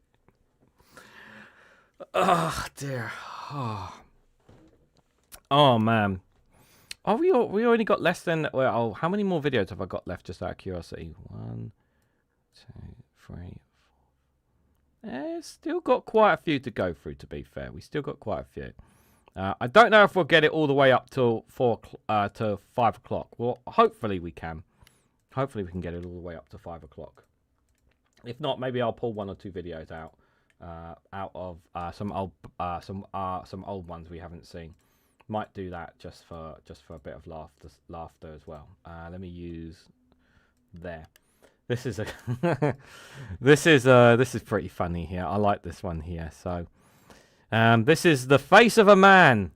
Oh dear. Oh man. Oh, we already got less than. Well, how many more videos have I got left? Just out of curiosity. 1, 2, 3, 4. Still got quite a few to go through. To be fair, we still got quite a few. I don't know if we'll get it all the way up till 5 o'clock. Well, hopefully we can. Hopefully we can get it all the way up to 5 o'clock. If not, maybe I'll pull 1 or 2 videos out out of some old ones we haven't seen. Might do that just for a bit of laughter as well. Let me use there. This is a this is pretty funny here. I like this one here. So this is the face of a man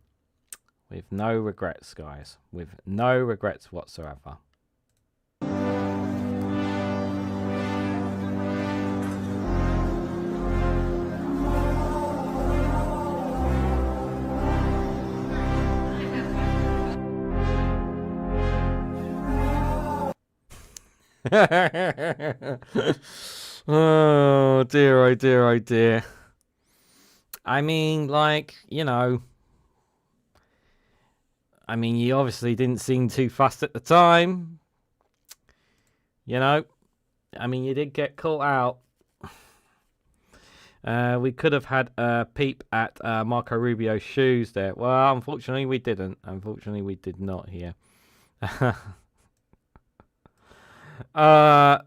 with no regrets, guys. With no regrets whatsoever. Oh dear, oh dear, oh dear. I mean, like, you know, I mean, you obviously didn't seem too fussed at the time. You know, I mean, you did get caught out. We could have had a peep at Marco Rubio's shoes there. Well, unfortunately, we didn't. Unfortunately, we did not here.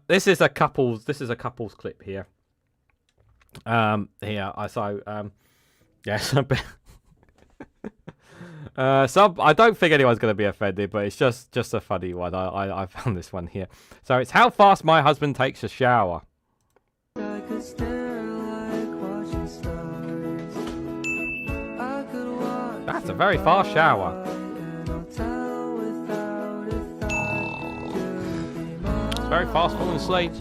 This is a couples clip here. Yes. So I don't think anyone's going to be offended, but it's just a funny one. I found this one here. So it's how fast my husband takes a shower. That's a very fast shower. It's very fast falling asleep.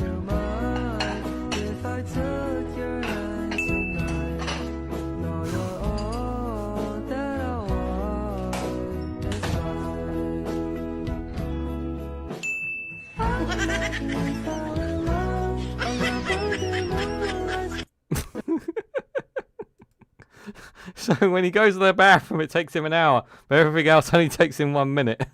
So when he goes to the bathroom, it takes him an hour, but everything else only takes him 1 minute.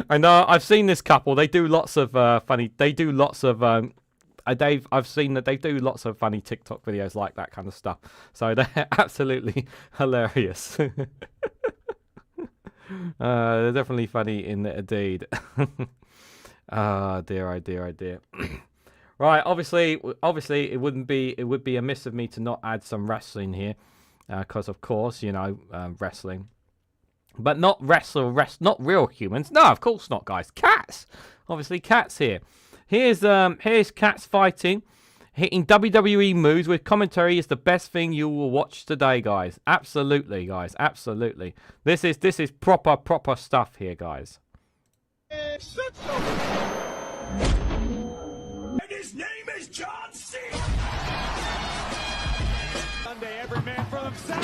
I know, I've seen this couple. They do lots of funny. They do lots of. I've seen that they do lots of funny TikTok videos like that kind of stuff. So they're absolutely hilarious. They're definitely funny in the deed. Oh dear, oh dear, oh dear. Right, obviously, it would be amiss of me to not add some wrestling here, because of course, you know, wrestling, but not not real humans. No, of course not, guys. Cats, obviously, cats here. Here's cats fighting, hitting WWE moves with commentary is the best thing you will watch today, guys. Absolutely, guys, absolutely. This is proper stuff here, guys. And his name is John C. Sunday, every man for himself.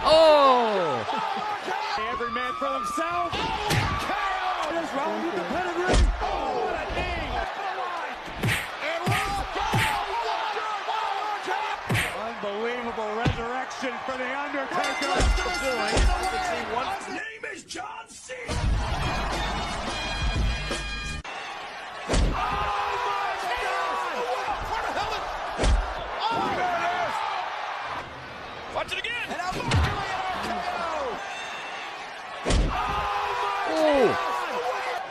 Oh! Every man for himself. Is Rollins with the pedigree. Oh, what a knee. Unbelievable resurrection for the Undertaker. His name is John C. Watch it again. And I'm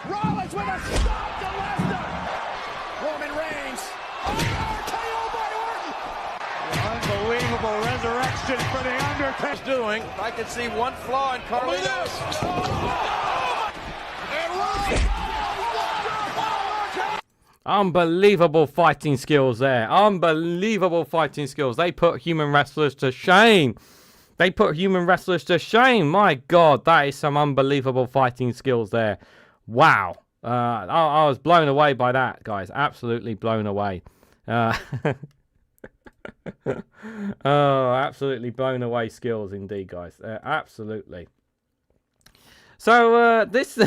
Rollins with a stop to Lesnar. Roman Reigns. RKO by Orton. Unbelievable resurrection for the Undertaker. Doing. I can see one flaw in Carlito's. Unbelievable fighting skills there. Unbelievable fighting skills. They put human wrestlers to shame. They put human wrestlers to shame. My God, that is some unbelievable fighting skills there. Wow. I was blown away by that, guys. Absolutely blown away. Oh, absolutely blown away skills indeed, guys. Absolutely. So, this...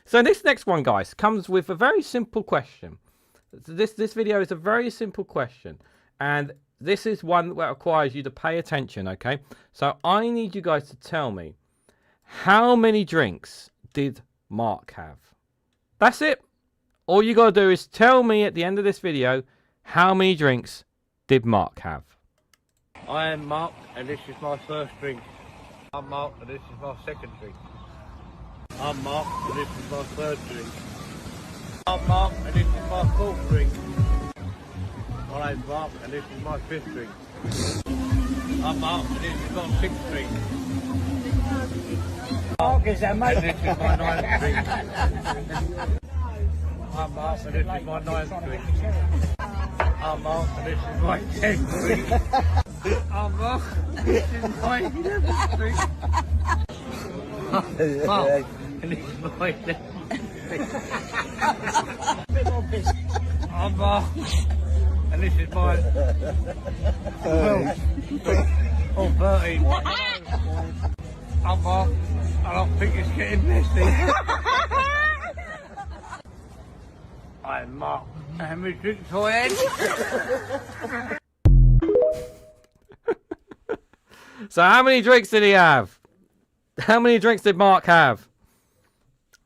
So this next one, guys, comes with a very simple question. This video is a very simple question. And this is one that requires you to pay attention, okay? So I need you guys to tell me, how many drinks did Mark have? That's it. All you got to do is tell me at the end of this video, how many drinks did Mark have? I am Mark, and this is my first drink. I'm Mark, and this is my second drink. I'm Mark, and this is my third drink. I'm Mark, and this is my fourth drink. My name's Mark, and this is my fifth drink. I'm Mark, and this is my sixth drink. Mark is that, mate? And this is my ninth drink. I'm Mark, and this is my ninth drink. I'm Mark, and this is my 10th drink. I'm Mark, and this is my 11th drink. Mark, and this is my 11th drink. I'm Mark, and this is my 12th drink. Oh, 13. I'm Mark, and I think it's getting messy. I'm Mark. How many drinks I had? So how many drinks did he have? How many drinks did Mark have?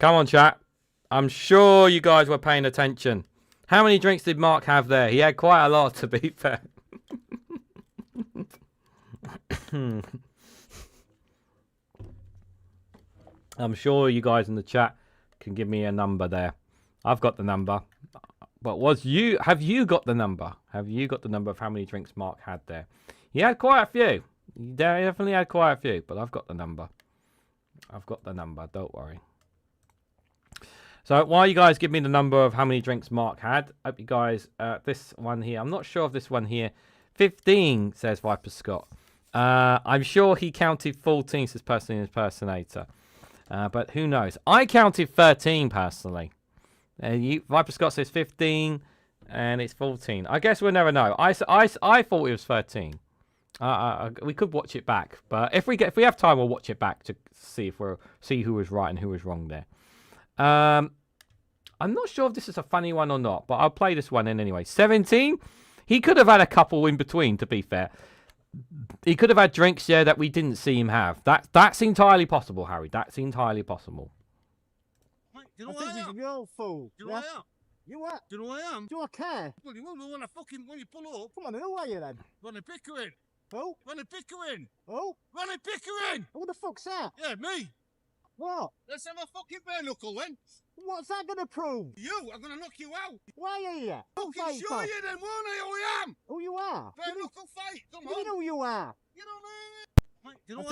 Come on, chat. I'm sure you guys were paying attention. How many drinks did Mark have there? He had quite a lot, to be fair. I'm sure you guys in the chat can give me a number there. I've got the number. But have you got the number? Have you got the number of how many drinks Mark had there? He had quite a few. He definitely had quite a few, but I've got the number. I've got the number, don't worry. So while you guys give me the number of how many drinks Mark had, I hope you guys, this one here, I'm not sure of this one here. 15, says Viper Scott. I'm sure he counted 14, says Personally Impersonator. But who knows? I counted 13 personally. Viper Scott says 15, and it's 14. I guess we'll never know. I thought it was 13. We could watch it back, but if we have time, we'll watch it back to see who was right and who was wrong there. I'm not sure if this is a funny one or not, but I'll play this one in anyway. 17. He could have had a couple in between. To be fair, he could have had drinks there that we didn't see him have. That's entirely possible, Harry. That's entirely possible. Do you know what I am? You're old fool. Do you know what I am? You what? Do you know what I am? Do I care? Well, you will when you pull up. Come on, who are you then? Ronnie Pickering. Who? Ronnie Pickering. Who? Ronnie Pickering. Who the fuck's that? Yeah, me. What? Let's have a fucking bare knuckle then. What's that gonna prove? You, I'm gonna knock you out. Why are you? Fucking show you then, won't I, who I am? Who you are? Bare knuckle fight, come on. You know who you are. You don't know. Mate, you know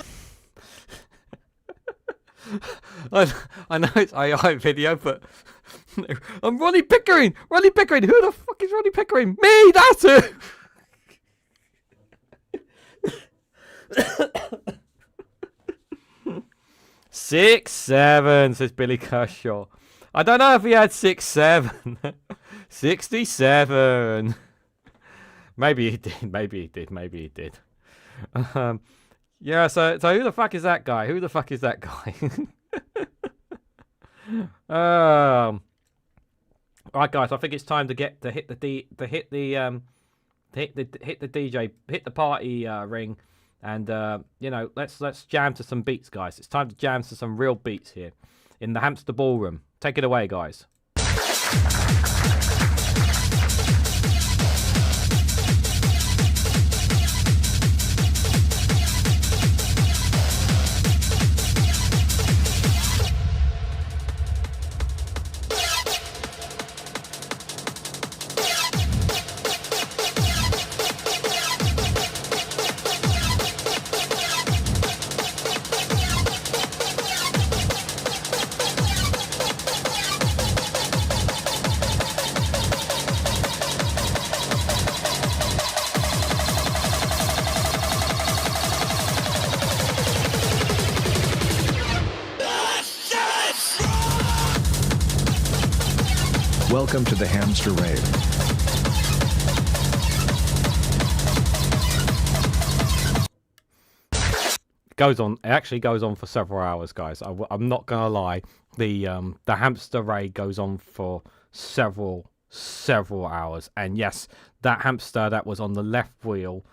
what? I know it's AI video, but I'm Ronnie Pickering. Ronnie Pickering. Who the fuck is Ronnie Pickering? Me. That's who. 6'7", says Billy Kershaw. I don't know if he had 6'7". 67. Maybe he did. Maybe he did. Maybe he did. Yeah, so who the fuck is that guy? Who the fuck is that guy? Right, guys, I think it's time to hit the DJ, hit the party ring, and let's jam to some beats, guys. It's time to jam to some real beats here in the Hamster Ballroom. Take it away, guys. Welcome to the Hamster Rave. It actually goes on for several hours, guys. I'm not gonna lie. The hamster raid goes on for several hours, and yes, that hamster that was on the left wheel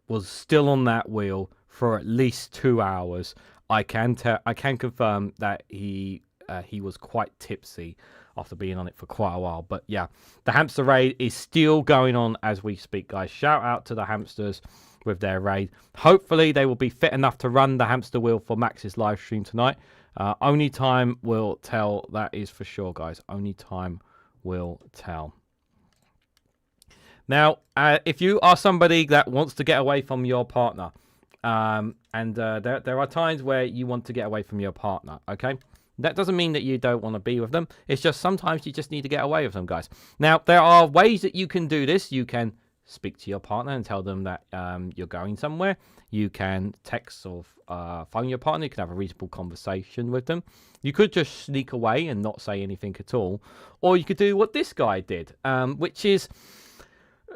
was still on that wheel for at least 2 hours. I can confirm that he was quite tipsy after being on it for quite a while. But yeah, the hamster raid is still going on as we speak, guys. Shout out to the hamsters with their raid. Hopefully they will be fit enough to run the hamster wheel for Max's live stream tonight. Only time will tell, that is for sure, guys. Only time will tell. Now, if you are somebody that wants to get away from your partner, there are times where you want to get away from your partner, okay? That doesn't mean that you don't want to be with them. It's just sometimes you just need to get away with them, guys. Now, there are ways that you can do this. You can speak to your partner and tell them that you're going somewhere. You can text or phone your partner. You can have a reasonable conversation with them. You could just sneak away and not say anything at all. Or you could do what this guy did, which is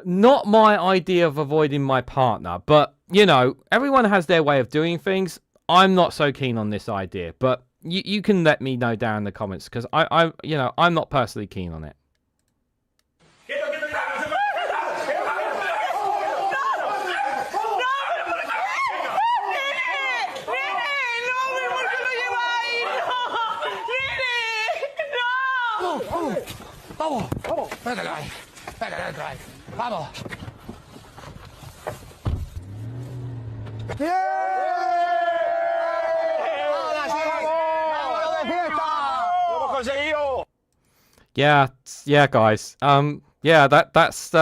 not my idea of avoiding my partner. But, you know, everyone has their way of doing things. I'm not so keen on this idea. But you can let me know down in the comments, because I'm not personally keen on it. Vamos, vamos, pégale, vamos. Yeah, guys. Yeah, that's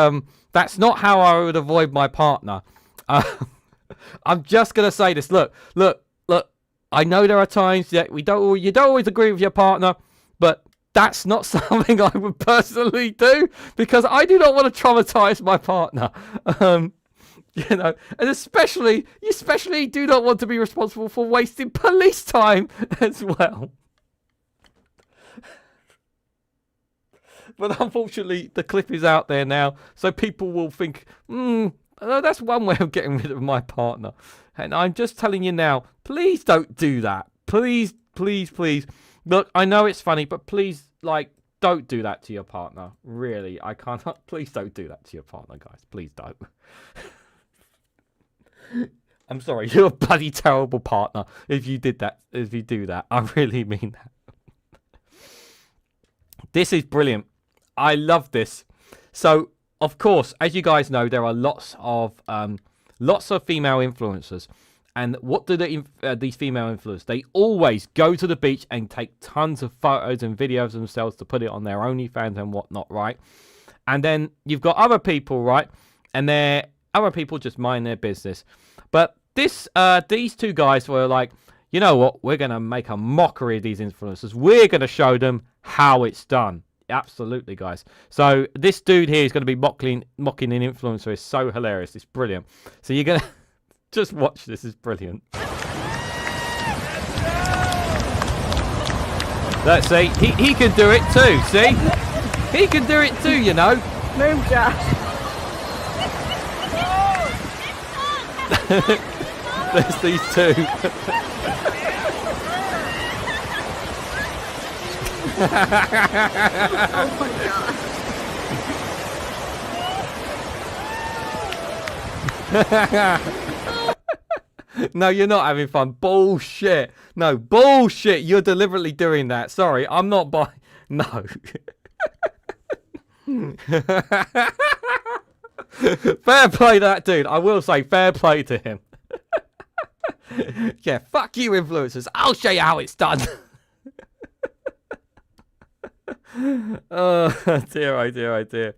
not how I would avoid my partner. I'm just gonna say this. Look. I know there are times that you don't always agree with your partner, but that's not something I would personally do, because I do not want to traumatize my partner. You know, and especially do not want to be responsible for wasting police time as well. But unfortunately, the clip is out there now, so people will think, that's one way of getting rid of my partner. And I'm just telling you now, please don't do that. Please, please, please. Look, I know it's funny, but please, don't do that to your partner. Really, I can't. Please don't do that to your partner, guys. Please don't. I'm sorry, you're a bloody terrible partner if you did that. If you do that, I really mean that. This is brilliant. I love this. So, of course, as you guys know, there are lots of female influencers. And what do these female influencers? They always go to the beach and take tons of photos and videos of themselves to put it on their OnlyFans and whatnot, right? And then you've got other people, right? And other people just mind their business. But these two guys were like, you know what? We're going to make a mockery of these influencers. We're going to show them how it's done. Absolutely, guys. So this dude here is going to be mocking an influencer. It's so hilarious. It's brilliant. So you're going to just watch this. It's brilliant. Let's see. He can do it too. See? He can do it too, you know. Move, Josh. There's these two. Oh my god. No, you're not having fun. Bullshit. No, bullshit. You're deliberately doing that. Sorry, I'm not buying. No. Fair play to that dude. I will say fair play to him. Yeah, fuck you, influencers. I'll show you how it's done. Oh, dear, oh dear, oh dear.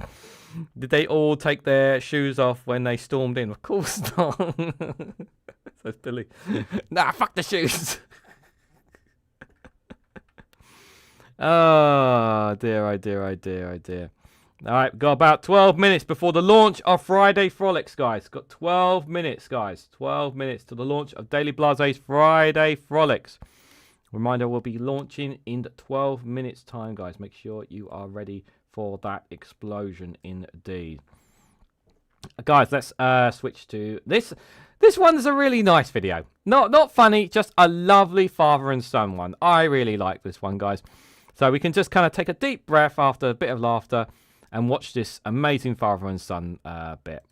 Did they all take their shoes off when they stormed in? Of course not. Says Billy. Nah, fuck the shoes. Oh, dear, oh dear, oh dear, oh dear. All right, got about 12 minutes before the launch of Friday Frolics, guys. Got 12 minutes, guys. 12 minutes to the launch of Daily Blase's Friday Frolics. Reminder, we'll be launching in 12 minutes time, guys. Make sure you are ready for that explosion indeed. Guys, let's switch to this. This one's a really nice video. Not funny, just a lovely father and son one. I really like this one, guys. So we can just kind of take a deep breath after a bit of laughter and watch this amazing father and son bit.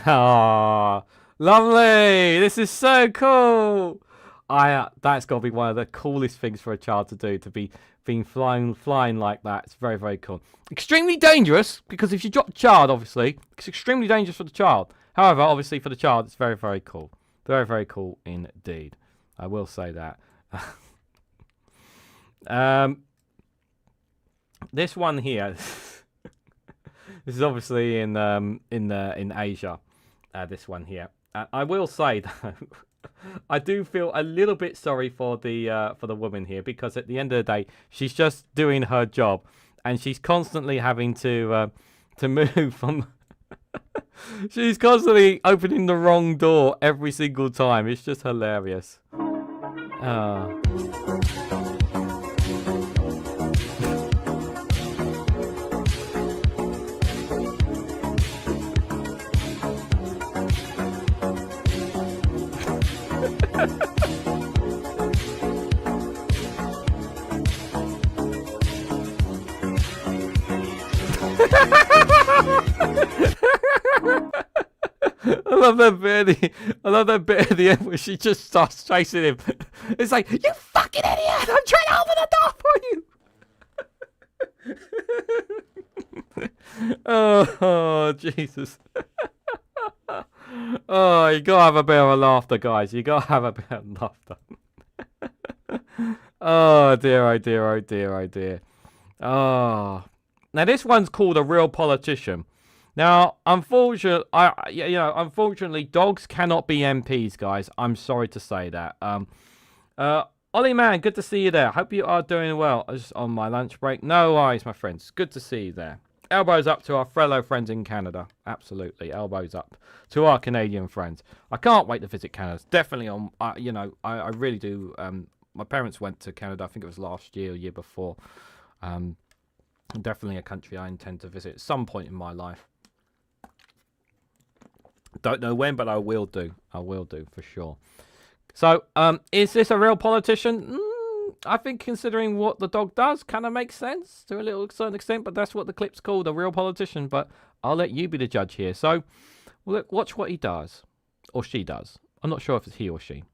Ah, lovely. This is so cool. That's got to be one of the coolest things for a child to do, to be being flying like that. It's very, very cool. Extremely dangerous, because if you drop the child, obviously, it's extremely dangerous for the child. However, obviously for the child, it's very, very cool. Very, very cool indeed. I will say that. This one here. This is obviously in Asia. This one here. I will say though, I do feel a little bit sorry for the woman here, because at the end of the day, she's just doing her job, and she's constantly having to move from. She's constantly opening the wrong door every single time. It's just hilarious. I love that bit at the end where she just starts chasing him. It's like, you fucking idiot! I'm trying to open the door for you! Oh, Jesus. Oh, you gotta have a bit of laughter, guys. You gotta have a bit of laughter. Oh, dear, oh, dear, oh, dear, oh, dear. Oh. Now, this one's called A Real Politician. Now, unfortunately, dogs cannot be MPs, guys. I'm sorry to say that. Ollie man, good to see you there. Hope you are doing well. I was just on my lunch break. No worries, my friends. Good to see you there. Elbows up to our fellow friends in Canada. Absolutely, elbows up to our Canadian friends. I can't wait to visit Canada. It's definitely on. I really do. My parents went to Canada. I think it was last year or year before. Definitely a country I intend to visit at some point in my life. Don't know when, but I will do. I will do for sure. So, is this a real politician? I think considering what the dog does kind of makes sense to a little certain extent, but that's what the clip's called, a real politician. But I'll let you be the judge here. So, watch what he does. Or she does. I'm not sure if it's he or she.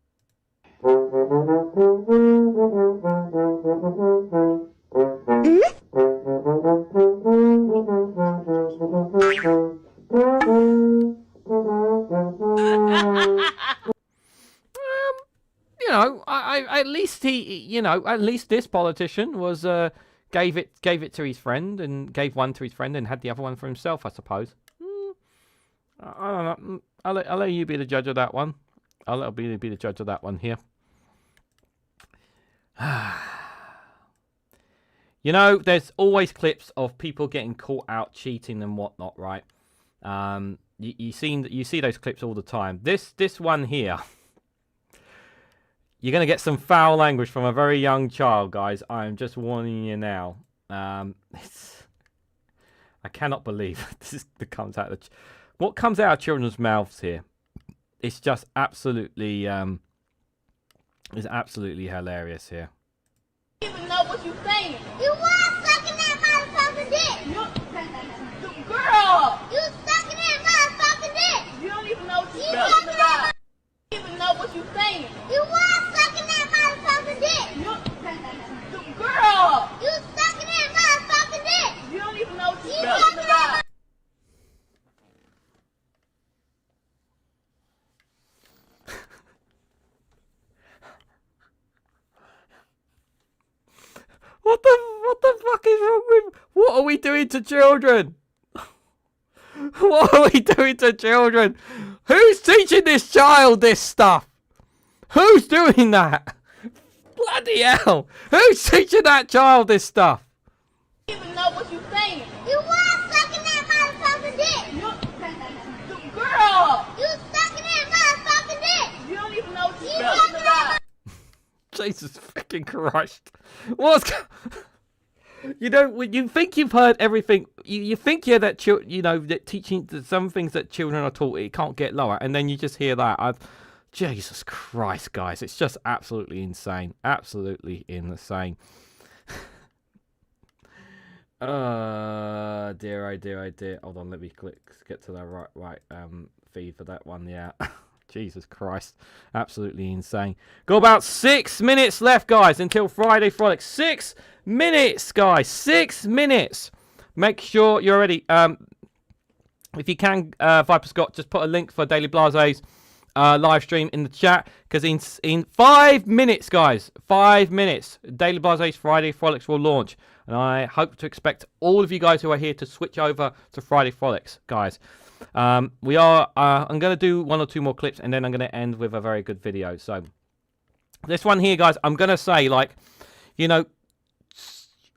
At least at least this politician was gave it to his friend, and gave one to his friend and had the other one for himself, I suppose. I don't know. I'll let you be the judge of that one. I'll let you be the judge of that one here. There's always clips of people getting caught out cheating and whatnot, right? You see those clips all the time. This one here, you're gonna get some foul language from a very young child, guys. I'm just warning you now. I cannot believe this comes out. What comes out of children's mouths here? It's just absolutely hilarious here. You don't even know what you're saying. You was sucking that motherfucking dick. Girl, you sucking that motherfucking dick. You don't even know what you're talking about. You don't even know what you're saying. You was sucking that motherfucking dick. Girl, you sucking that motherfucking dick. You don't even know what you're talking about. What the fuck is wrong with? What are we doing to children? What are we doing to children? Who's teaching this child this stuff? Who's doing that? Bloody hell! Who's teaching that child this stuff? You don't even know what you're saying. You was sucking that motherfucking dick. Girl, you sucking that motherfucking dick. You don't even know what you're talking about. Jesus fucking Christ! What's you think you've heard everything. You think that that teaching that some things that children are taught, it can't get lower, and then you just hear that. Jesus Christ, guys, it's just absolutely insane. Absolutely insane. Dear, oh dear, oh dear. Hold on, let me get to the right feed for that one. Yeah. Jesus Christ. Absolutely insane. Got about 6 minutes left, guys, until Friday Frolic. 6 minutes, guys. 6 minutes. Make sure you're ready. If you can, Viper Scott, just put a link for Daily Blase's live stream in the chat, because in 5 minutes, guys, 5 minutes, Daily Blase's Friday Frolics will launch. And I hope to expect all of you guys who are here to switch over to Friday Frolics, guys. I'm going to do 1 or 2 more clips, and then I'm going to end with a very good video. So this one here, guys, I'm going to say, like, you know,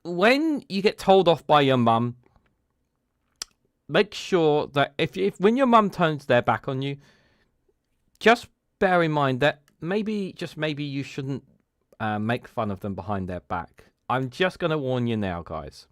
when you get told off by your mum, make sure that if when your mum turns their back on you, just bear in mind that maybe you shouldn't make fun of them behind their back. I'm just going to warn you now, guys.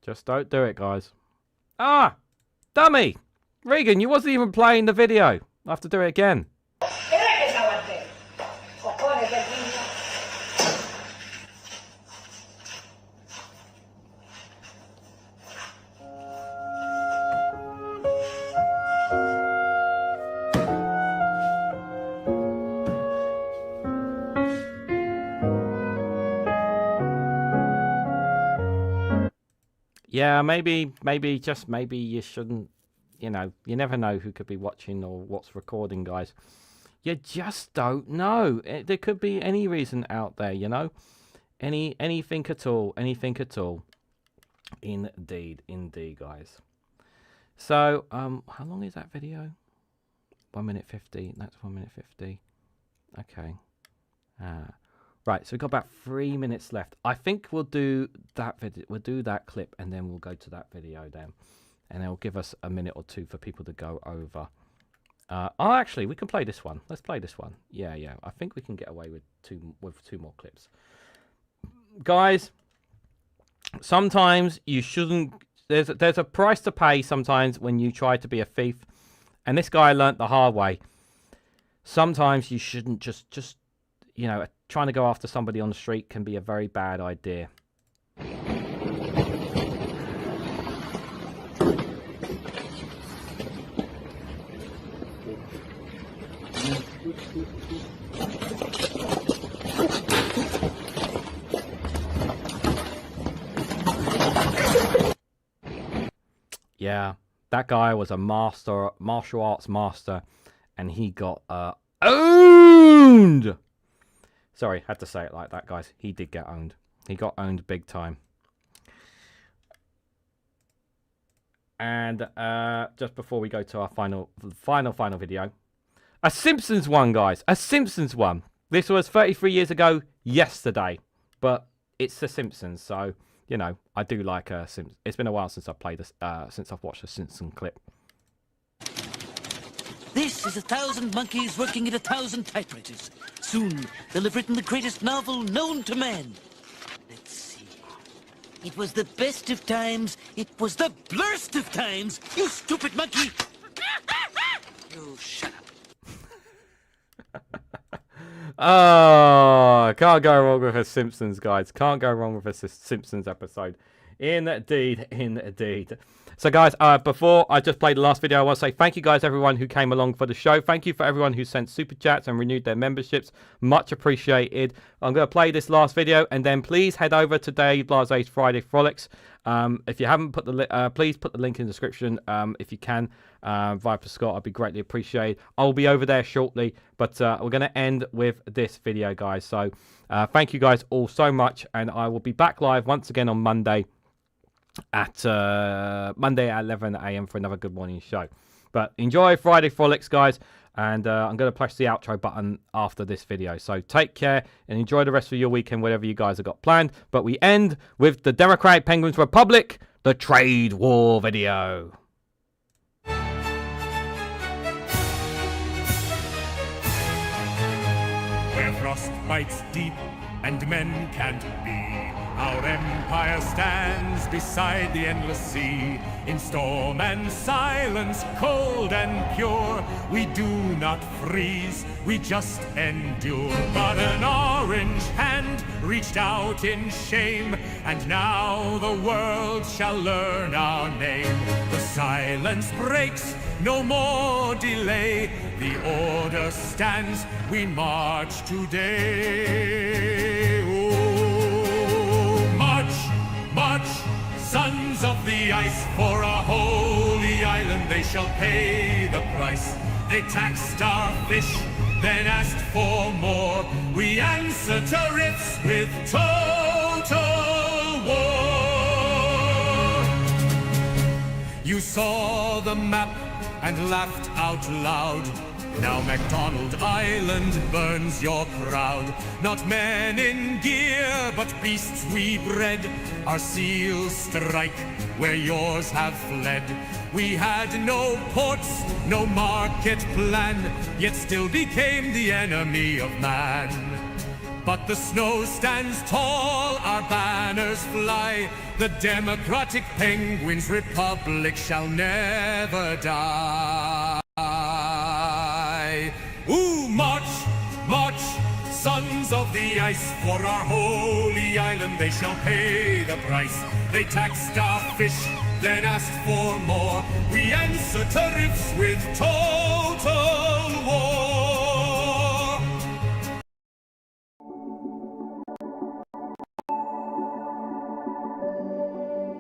Just don't do it, guys. Ah! Dummy! Regan, you wasn't even playing the video. I have to do it again. Yeah, maybe you shouldn't, you know, you never know who could be watching or what's recording, guys. You just don't know. There could be any reason out there, you know. Anything at all. Indeed, guys. So, how long is that video? 1 minute 50. That's 1 minute 50. Okay. Right, so we've got about 3 minutes left. I think we'll do that video. We'll do that clip, and then we'll go to that video then. And it'll give us a minute or two for people to go over. Actually, we can play this one. Let's play this one. Yeah. I think we can get away with two more clips. Guys, sometimes you shouldn't... There's a price to pay sometimes when you try to be a thief. And this guy learnt the hard way. Sometimes you shouldn't just you know, trying to go after somebody on the street can be a very bad idea. Yeah, that guy was a martial arts master, and he got owned. Sorry, had to say it like that, guys. He did get owned. He got owned big time. And just before we go to our final video, a Simpsons one, guys. A Simpsons one. This was 33 years ago yesterday, but it's the Simpsons, so you know I do like Simpsons. It's been a while since I've played this, since I've watched a Simpsons clip. This is 1,000 monkeys working at 1,000 typewriters. Soon, they'll have written the greatest novel known to man. Let's see. It was the best of times. It was the blurst of times. You stupid monkey! You shut up. Oh, can't go wrong with a Simpsons, guys. Can't go wrong with a Simpsons episode. Indeed. So, guys, before I just played the last video, I want to say thank you, guys, everyone who came along for the show. Thank you for everyone who sent super chats and renewed their memberships. Much appreciated. I'm going to play this last video, and then please head over to Dave Blase's Friday Frolics. If you haven't put the please put the link in the description if you can. Viper Scott, I'd be greatly appreciated. I'll be over there shortly, but we're going to end with this video, guys. So thank you guys all so much, and I will be back live once again on Monday at 11 a.m. for another good morning show. But enjoy Friday Frolics, guys, and I'm going to press the outro button after this video. So take care and enjoy the rest of your weekend, whatever you guys have got planned. But we end with the Democratic Penguins Republic, the trade war video. frost bites deep and men can't be. Our empire stands beside the endless sea. In storm and silence, cold and pure, we do not freeze, we just endure. But an orange hand reached out in shame, and now the world shall learn our name. The silence breaks, no more delay. The order stands, we march today. Oh, march, march, sons of the ice, for a holy island they shall pay the price. They taxed our fish, then asked for more. We answer to riffs with total war. You saw the map and laughed out loud. Now MacDonald Island burns your crowd. Not men in gear, but beasts we bred. Our seals strike where yours have fled. We had no ports, no market plan, yet still became the enemy of man. But the snow stands tall, our banners fly. The democratic penguin's republic shall never die. Ooh, march, march, sons of the ice, for our holy island they shall pay the price. They taxed our fish, then asked for more. We answer to riffs with total war.